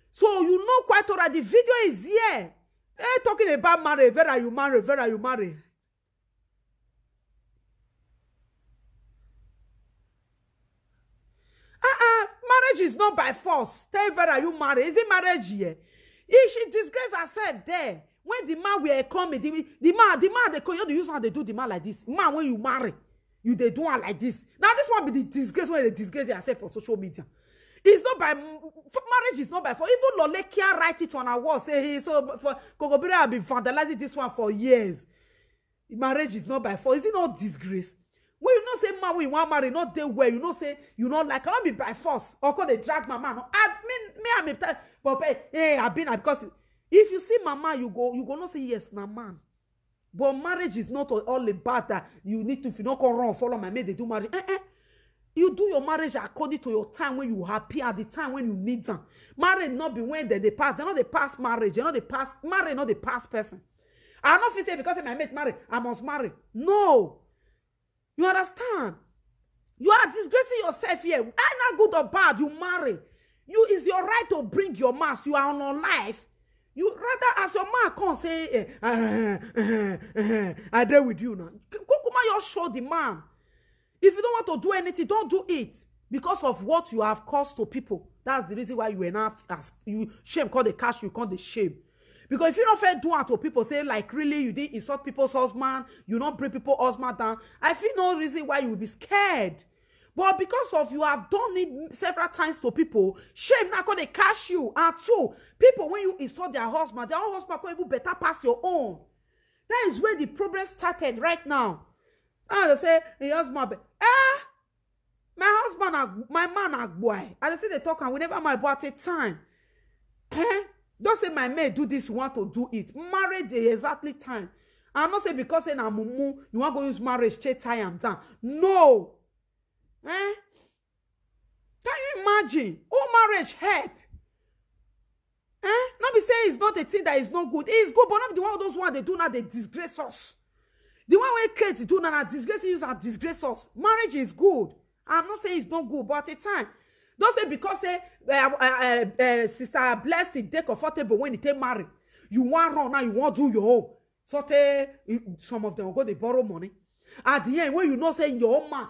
So you know quite all right. The video is here. They're talking about marry. Vera, you marry. Vera, you marry. Marriage is not by force. Tell Vera, you marry. Is it marriage here? If she disgrace herself there. When the man will come, the man, they call you use how they do the man like this. Man, when you marry, they do one like this. Now, this one be the disgrace when they disgrace yourself for social media. It's not by marriage, is not by for even Lolekia write it on our wall. Say hey, so for Kokobere have been vandalizing this one for years. Marriage is not by force. Is it not disgrace? When you not say man, when you want marry, not they way, you not say you not like cannot be by force. Or call they drag my man. I mean, but hey, I've been because if you see mama, you go not say yes, na man. But marriage is not all about that. You need to, if you not go wrong, follow my maid, they do marriage. You do your marriage according to your time when you happy at the time when you need them. Marriage not be when they pass. They're not the past marriage. They're not the past marriage, not the past person. I don't feel say because my mate marry, I must marry. No. You understand? You are disgracing yourself here. I'm not good or bad. You marry. It's your right to bring your mask. You are on your life. You rather as your man can't say, I dare with you now. Kokuma, you show the man. If you don't want to do anything, don't do it. Because of what you have caused to people. That's the reason why you are not as you shame call the cash, you call the shame. Because if you don't fair do it to people, say like really you didn't insult people's husband, you don't bring people's husband down. I feel no reason why you will be scared. But because of you have done it several times to people, shame not gonna catch you. And 2, people when you insult their own husband can even better pass your own. That is where the problem started right now. Now they say, your husband, my husband, my man, a boy. As I say, they talk and we never marry, but at a time. Don't say my maid do this, you want to do it. Marriage the exactly time. And not say because say na mumu, you want to use marriage, tie am down. No. Can you imagine? Oh, marriage help. Not be saying it's not a thing that is not good. It is good, but not the one of those ones they do now, they disgrace us. The one we create to do now, disgrace use and disgrace us. Marriage is good. I'm not saying it's not good, but at a time. Don't say because say Sister Blessing they comfortable when they marry. You want run now, you want do your own. So some of them will go they borrow money. At the end, when you know say your own man,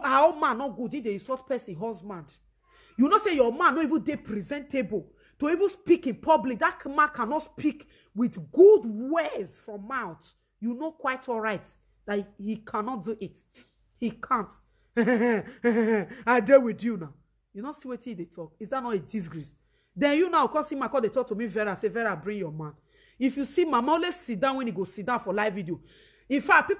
our own man not good, they insult person husband. You know say your man not even they presentable to even speak in public. That man cannot speak with good words from mouth. You know quite all right that he cannot do it. He can't. I deal with you now. You not see what they talk. Is that not a disgrace? Then you now cause him I call they talk to me Vera. Say Vera, bring your man. If you see mama, let's sit down when he go sit down for live video. In fact,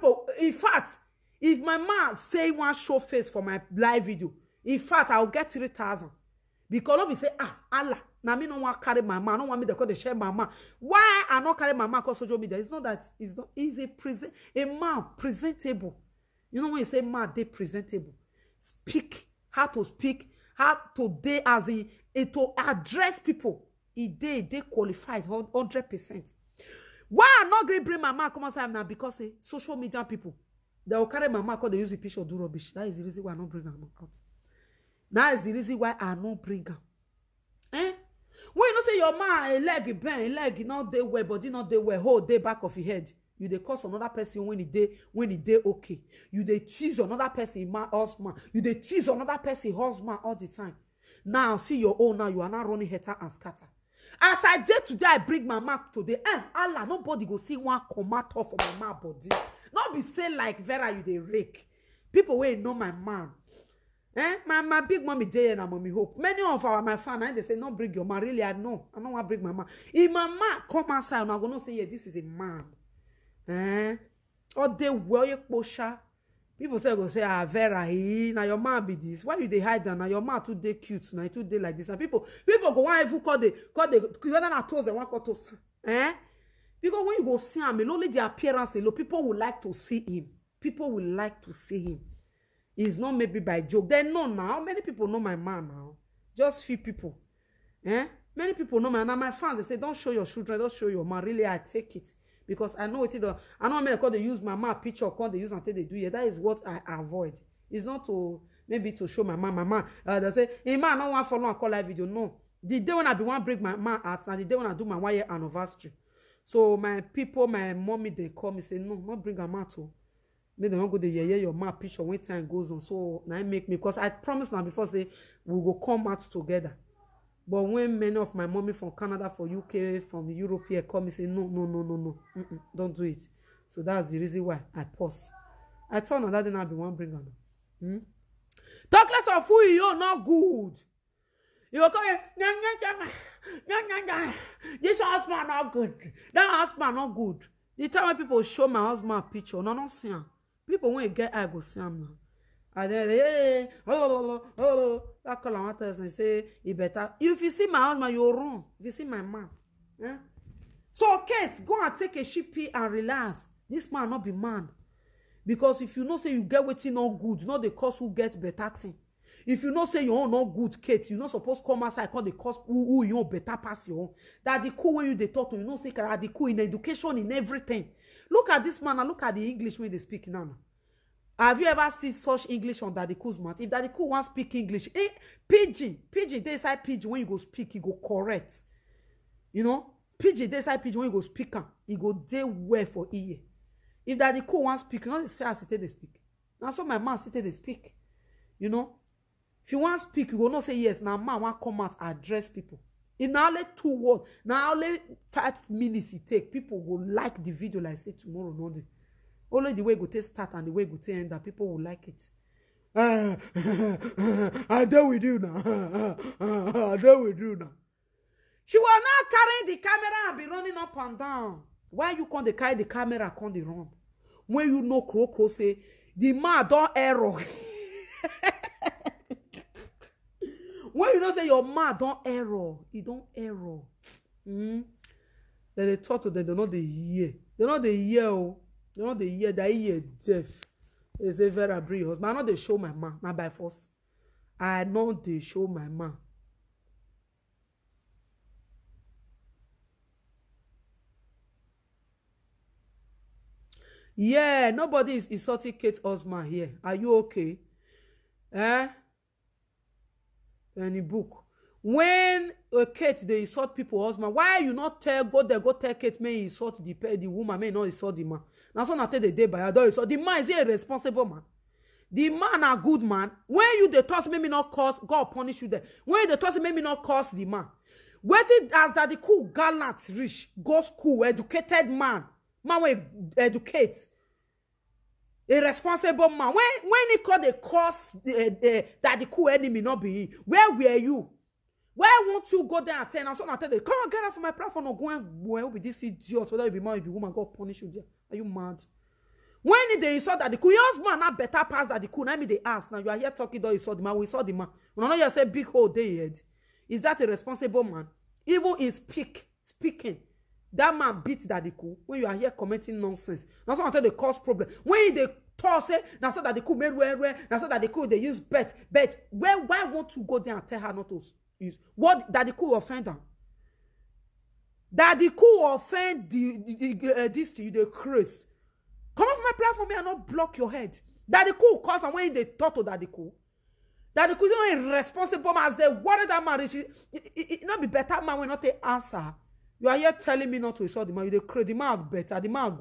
if my man say one show face for my live video, in fact, I'll get 3,000. Because let me say, Allah, now me no want carry my man, I don't want me to call the share my man. Why I not carry my man cause social media? It's not that it's not easy. A man presentable. You know when you say man, they presentable. Speak how to speak, how to they as to address people. They qualified 100%. Why I not going to bring my man come outside now? Because social media people, they will carry my man because they use the picture do rubbish. That is the reason why I not bring them out. That is the reason why I not bring them. When you not say your man a leg bend, leg not day well, body not day well, whole day back of your head. You they cause another person when he day okay. You they tease another person man husband. You they tease another person husband all the time. Now see your own now you are not running hater and scatter. As I did today, I bring my mark today. Allah, nobody go see one command off for my man body. Not be say like Vera, you they rake. People will know my man. My big mommy day and mommy hope. Many of my fans, they say, no, bring your man. Really, I don't want to bring my man. If my man come outside, I'm going to say, yeah, this is a man. Or they wear posha. People say, Vera, now your man be this. Why you they hide that? Now your man too day cute. Now too day like this. And people go on if you call the whether not toes and one call toes. Because when you go see him, only the appearance alone, people will like to see him. People will like to see him. It's not maybe by joke. They know now. Many people know my man now. Just few people. Many people know my man. Now my fans, they say, don't show your children, don't show your man. Really, I take it. because I know what it. I know when they use my mom picture, come they use until they do. Yeah, that is what I avoid. It's not to maybe to show my mom. They say, "Hey man, I don't want follow a call live video." No, the day when I be want break my mom out, and the day when I do my 1 year anniversary. So my people, my mommy, they call me say, "No, not bring a mat to." Maybe they don't go the yeah your map picture when time goes on. So now make me because I promised now before say we will come out together. But when many of my mommy from Canada, from UK, from Europe here come and say no, don't do it. So that's the reason why I pause. I told her that then I'll be one bring on. Talk less of who you're not good. You're going, this husband not good. That husband not good. The time when people show my husband picture, no see him. People when you get I go see him now. And then hey, that call on others and say it better. If you see my husband, you're wrong. If you see my man, so Kate, go and take a shippy and relax. This man not be man, because if you know say you get waiting not good, not the cause who get better thing. If you know say your own not good, Kate, you not supposed to come outside call the cause who you better pass your own. That the cool when you they talk to you know say that the cool in education in everything. Look at this man and look at the English when they speak now. Have you ever seen such English on Daddy Cool's mouth? If Daddy Cool wants to speak English, pidgin, they say pidgin when you go speak, he go correct. You know, pidgin, they say pidgin when you go speak, he go day well for ear. If Daddy Cool wants to speak, you know, they say I sit they speak. Now so my man sit they speak. You know, if you want to speak, you go not say yes. Now man want come out address people. If now only 2 words, now only 5 minutes it take, people will like the video like say tomorrow, no day. Only the way go to start and the way go to end that people will like it. I deal with you now. I deal with you now. She will not carry the camera and be running up and down. Why you can't carry the camera can't run? When you know crow say the man don't error. When you don't say your man don't error, he don't error. Then they talk to them, they're not the year. They're not the year. You know the year that he is deaf. Is a very brave husband. I know they show my man, not by force. I know they show my man. Yeah, nobody is insulting Kate's husband here. Are you okay? Any book. When Kate they insult people husband, why you not go tell Kate may insult the woman, may not insult the man. Now so not tell the day by her so the man is a responsible man. The man a good man. When you the toss maybe not cause God punish you there. When you the toss maybe not cause the man. Waiting as that the cool gallant rich, go school, educated man will educate. A responsible man. When he called the cause that the cool enemy not be, where were you? Why won't you go there and tell us? So I tell you, come on, get out from my platform or going where with this idiot, whether you be man, you be woman, God punish you there. Are you mad? When they saw that the cool, your husband not better pass that the cool, now me they ask. Now you are here talking, though you saw the man, we saw the man. When I know you say big hole day head. Is that a responsible man? Even in speaking, that man beat that the cool. When you are here commenting nonsense. Now so I tell the cause problem. When they toss it, now so that the cool made where, now so that the cool they use bet. Why won't you go there and tell her not to? Is what that the cool offender that the cool offend this to you the Chris come off my platform and not block your head that the cool cause and when they talk to that the cool is not a responsible man as they worry that marriage it not be better man will not take answer. You are here telling me not to insult the man. You the Chris the man better the man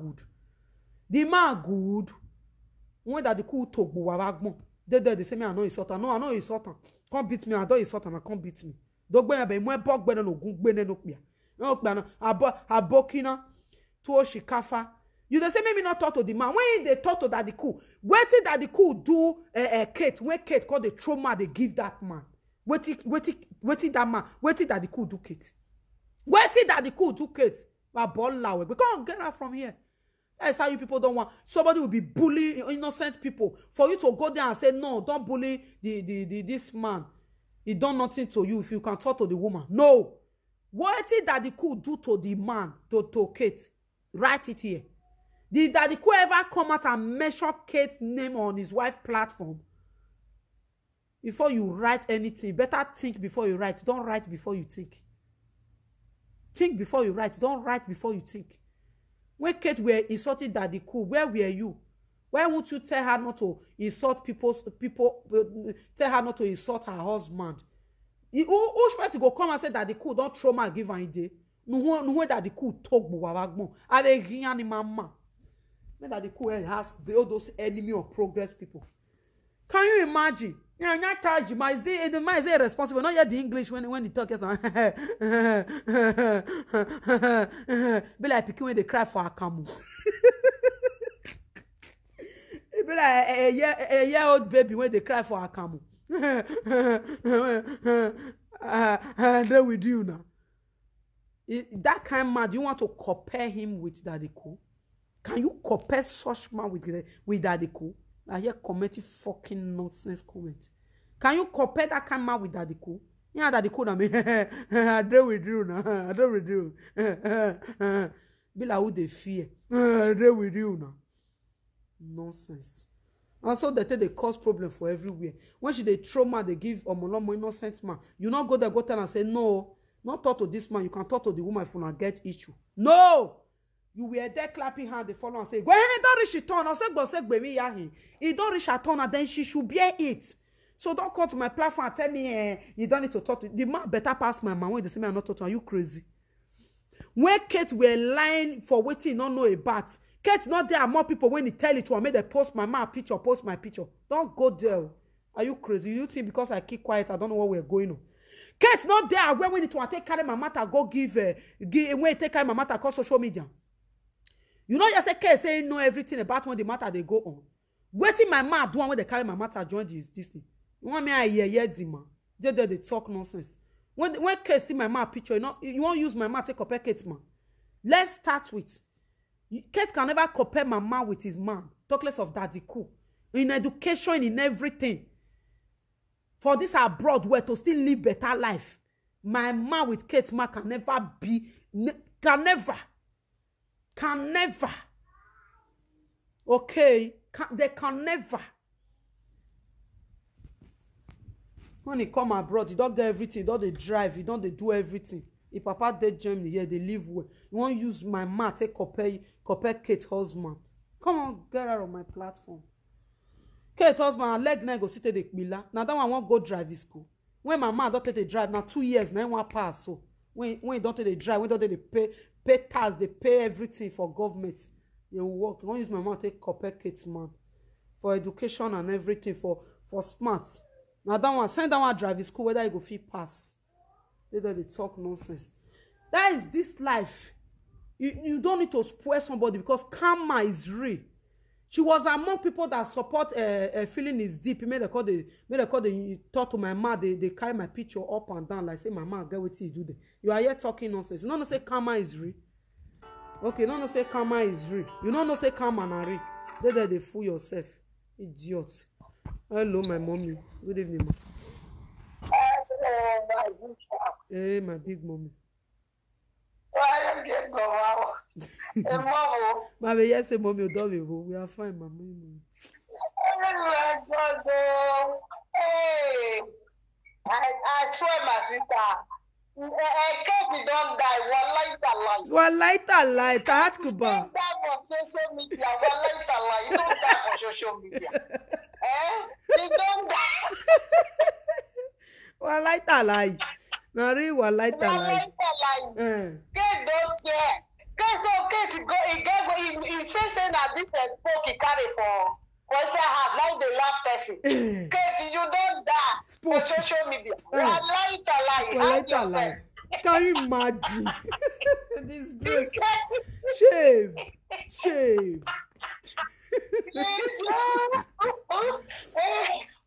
good when that the cool talk they say me I know insult no I know insult can't beat me, I don't insult and I can't beat me. Don't be a more bog better no good better no clear. No plan abokina to shikafa. You the say maybe not talk to the man. When they talk to that the cool, waiting that the cool do Kate, when Kate called the trauma they give that man. Waiting that man, waiting that the cool do Kate. Waiting that the cool do Kate. My ball loud. We can't get her from here. That's how you people don't want. Somebody will be bullying innocent people. For you to go there and say, no, don't bully this man. He done nothing to you if you can talk to the woman. No. What is that the cool do to the man, to Kate? Write it here. Did Daddy Cool ever come out and mention Kate's name on his wife's platform? Before you write anything, better think before you write. Don't write before you think. Think before you write. Don't write before you think. When Kate were insulting Daddy Cool, where were you? Why won't you tell her not to insult tell her not to insult her husband? Which person go come and say Daddy Cool don't trauma give her idea? No Daddy Cool talk buwawagbon. Are they any mama? When Daddy Cool has all those enemy of progress people. Can you imagine? You know, not charge him. Is they responsible? Not yet the English when he talk. Be like picking when they cry for a camel. Be like a year-old baby when they cry for a camel. And then with you now. That kind of man, do you want to compare him with Daddy Cool? Can you compare such man with Daddy Cool? I hear commenting fucking nonsense comment. Can you compare that kind of man with Daddy Cool? Yeah, Daddy Cool, I mean, I don't with you now. I don't with you. Be like who they fear. I don't with you now. Nonsense. And so they cause problem for everywhere. When they trauma, they give Omolomo innocent man. You not go there, go tell and say, no, not talk to this man. You can talk to the woman if you not get issue. No! You were there clapping hand, they follow and say, well, he don't reach a turn. I say, he don't reach a turn, and then she should bear it. So don't come to my platform and tell me you don't need to talk to the man better pass my man when they say me I'm not talking. Are you crazy? When Kate were lying for waiting, not know about. Kate not there are more people when he tell it to make they post my man picture, post my picture. Don't go there. Are you crazy? You think because I keep quiet, I don't know what we're going on. Kate not there when it to take carry my matter, go give when take carry my matter across social media. You know, just say Kate say know everything about when the matter they go on. Waiting my man do when they carry my matter join this thing. You want me I hear man? They talk nonsense. When Kate see my man picture, you won't use my man take compare Kate man. Let's start with Kate can never compare my man with his man. Talk less of Daddy Cool. In education, in everything. For this abroad where to still live better life. My man with Kate man can never be, can never. Okay? They can never. When he come abroad, he don't get everything. He don't they drive. He don't they do everything. If Papa dead Germany here, they live well. You won't use my man take compare Kate husband. Come on, get out of my platform. Kate husband, I leg now go sit at the Mila. Now that one won't go drive his school. When my man don't take the drive, now 2 years, now one pass. So when he don't take the drive, when don't they pay tax, they pay everything for government. They work. You won't use my man take compare Kate's man for education and everything for smart. Now that one send that one drive his school whether he go fit pass. They talk nonsense. That is this life. You don't need to spoil somebody because karma is real. She was among people that support feeling is deep. He made a call. They talk to my mom. They carry my picture up and down like say my mom get what you do there. You are here talking nonsense. You don't know say karma is real. Okay, you don't know say karma is real. You don't know say karma na real. They fool yourself, idiot. Hello, my mommy. Good evening, ma. Hello, my big mom. Hey, my big mommy. Why you get go wow? Hey, mama. Mommy, yes, mommy, we are fine, mommy. Oh my God, oh. Hey, I swear, my sister. Kate don't die. Wallahi lie. Touch Kuba. You don't die for social media. Wallahi you don't die for social media. You don't die. Wallahi lie. Nari wallahi lie. Kate don't care. Kate go. He says that this spoke he carry for say have like the last person. Kate, you don't die for social media. Wallahi lie. Can you imagine? This grace. Shame.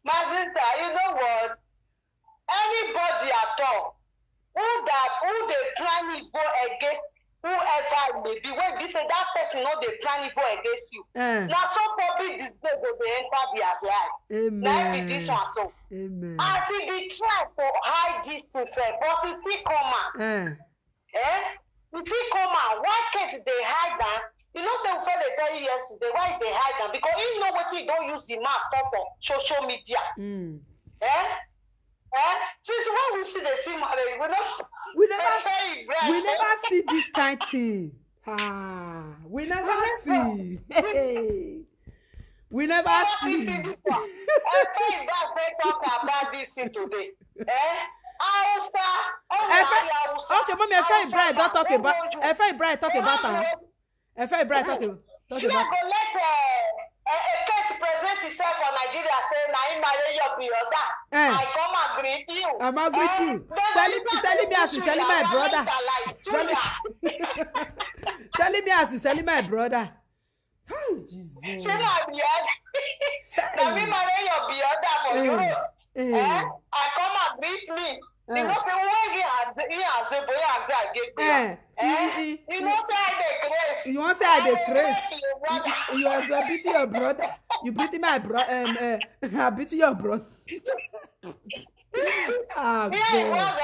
My sister, you know what? Anybody at all who they plan to go against whoever may be, when they say that person know they plan to go against you. Now some public display go they enter their life. Amen. Now be this one so. Amen. As he be try to hide this thing, but if he come out, if he come out, why can't they hide that? You know, say when they tell you yesterday, why they hide them? Because you know what you don't use the map for social media. Since when we see the same marriage, we never see this kind of thing. Ah, we never see. Hey. We never see. I think that talk about this today. Okay, mommy, I find Brian don't talk about. I find Brian talk about her. I find Brian talk about. She go let a case present itself for Nigeria saying, "I marry your brother. I come and greet you." I'm agree with you. Selling me as you selling my brother. Selling me as you selling my brother. Oh, Jesus. She not now me marry your brother for you. I come and greet me. You know say when he has a boy I get you know say I dey craze. You want say I dey craze? You are beating your brother. You beating my brother. I beating your brother. Ah, God.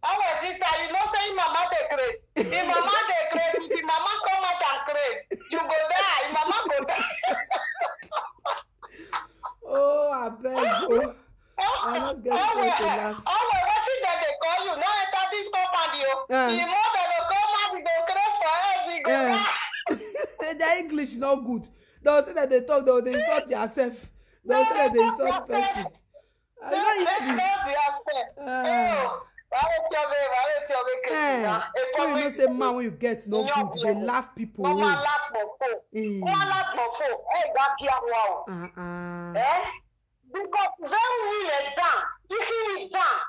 Our sister, you know say mama dey craze. If mama dey craze, if mama come out and craze, you go die. Mama go die. Oh, I beg you. I don't get to laugh. Watching that they call you. Now enter this company. The mother will come out, we go craze for us. We go die. Their English no good. They'll say that they talk, they insult yourself. They'll say that they insult person. I know you know say man when you get no good, they laugh people. Because when we are down, if we down,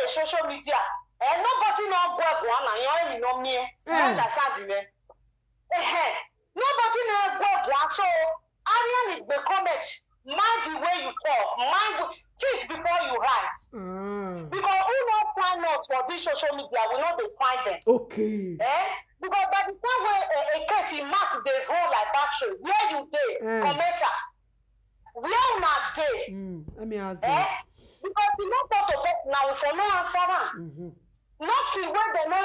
social media, and nobody know what one and you know me. Understand me? Nobody know what one. So Arian is the comment. Mind the way you talk. Mind think before you write. Because who not find out for this social media, we know they find them. Okay. Because by the time where a case in math they roll like battery, where you dey, commenter. Where not day? Let me ask you. Because you don't talk to person now for no answer. Nothing where they no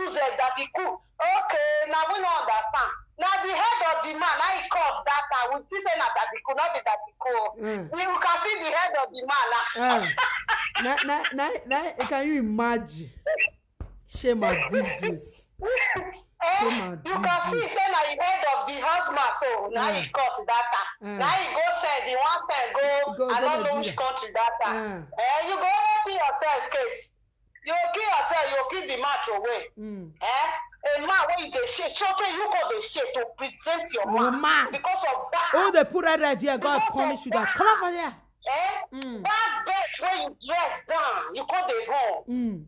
use that be cool. Okay, now we don't understand. Now the head of the man, I caught that time. We just say that it could not be that cool. You can see the head of the man. Now, can you imagine? Shame and disgrace. You can see say na the head of the husband, so now he cut data. Now he go send, the one send go I don't know which country data. You go help yourself, Kate. You kill yourself, you kill the match away. A man when you dey share, something you go dey share to present your man because of that. Oh, they put right there, God punish you that. Come over there. That bet when you dress down, you go dey home.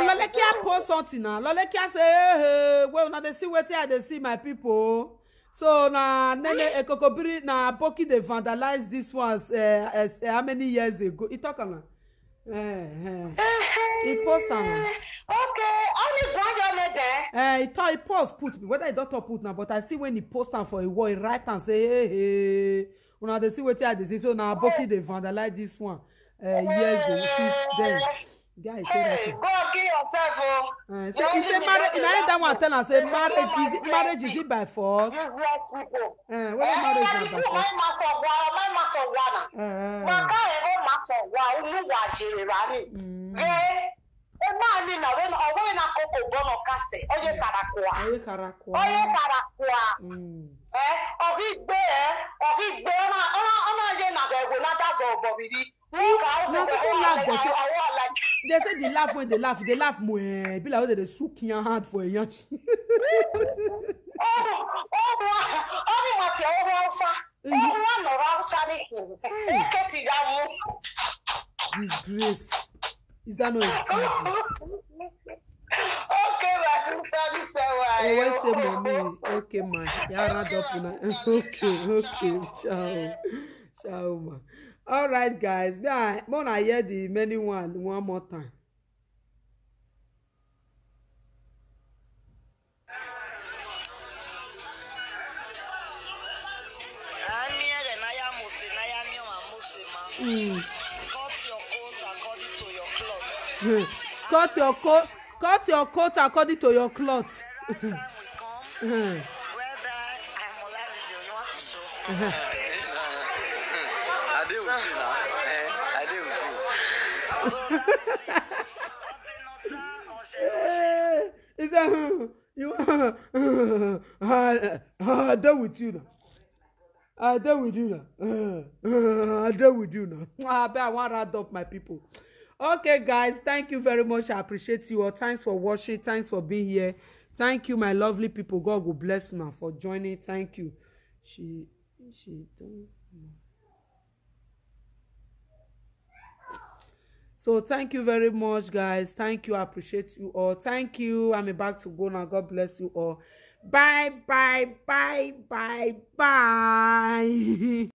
Lolekia post something now. Lolekia say, hey, well, now they see what they see my people. So now, Nene Ekokobiri na Boki they vandalized this ones how many years ago? He talk on he post on. Okay, only one there. He thought he post put whether he don't put now, but I see when he post on for a word, he write and say, hey. Now they see what they see. So now Boki they vandalize this one. Years ago, since then. Guy, hey, go kill yourself. He say marriage. Now that one tell us say marriage is it by force? You bless people. What marriage is by force? They say they laugh when they laugh more. Be like they soak your hand for a young. Disgrace. Is that not a okay, my sister, oh, say mommy. Okay, man. Okay. Ciao, man. All right, guys. I want to hear the many one more time. Cut your coat according to your clothes. He said, you I done with you now. I done with you now. I done with you now. I bet I want to round up my people. Okay, guys, thank you very much. I appreciate you all. Thanks for watching. Thanks for being here. Thank you, my lovely people. God will bless you now for joining. Thank you. She don't. So thank you very much, guys. Thank you. I appreciate you all. Thank you. I'm about to go now. God bless you all. Bye, bye, bye, bye, bye.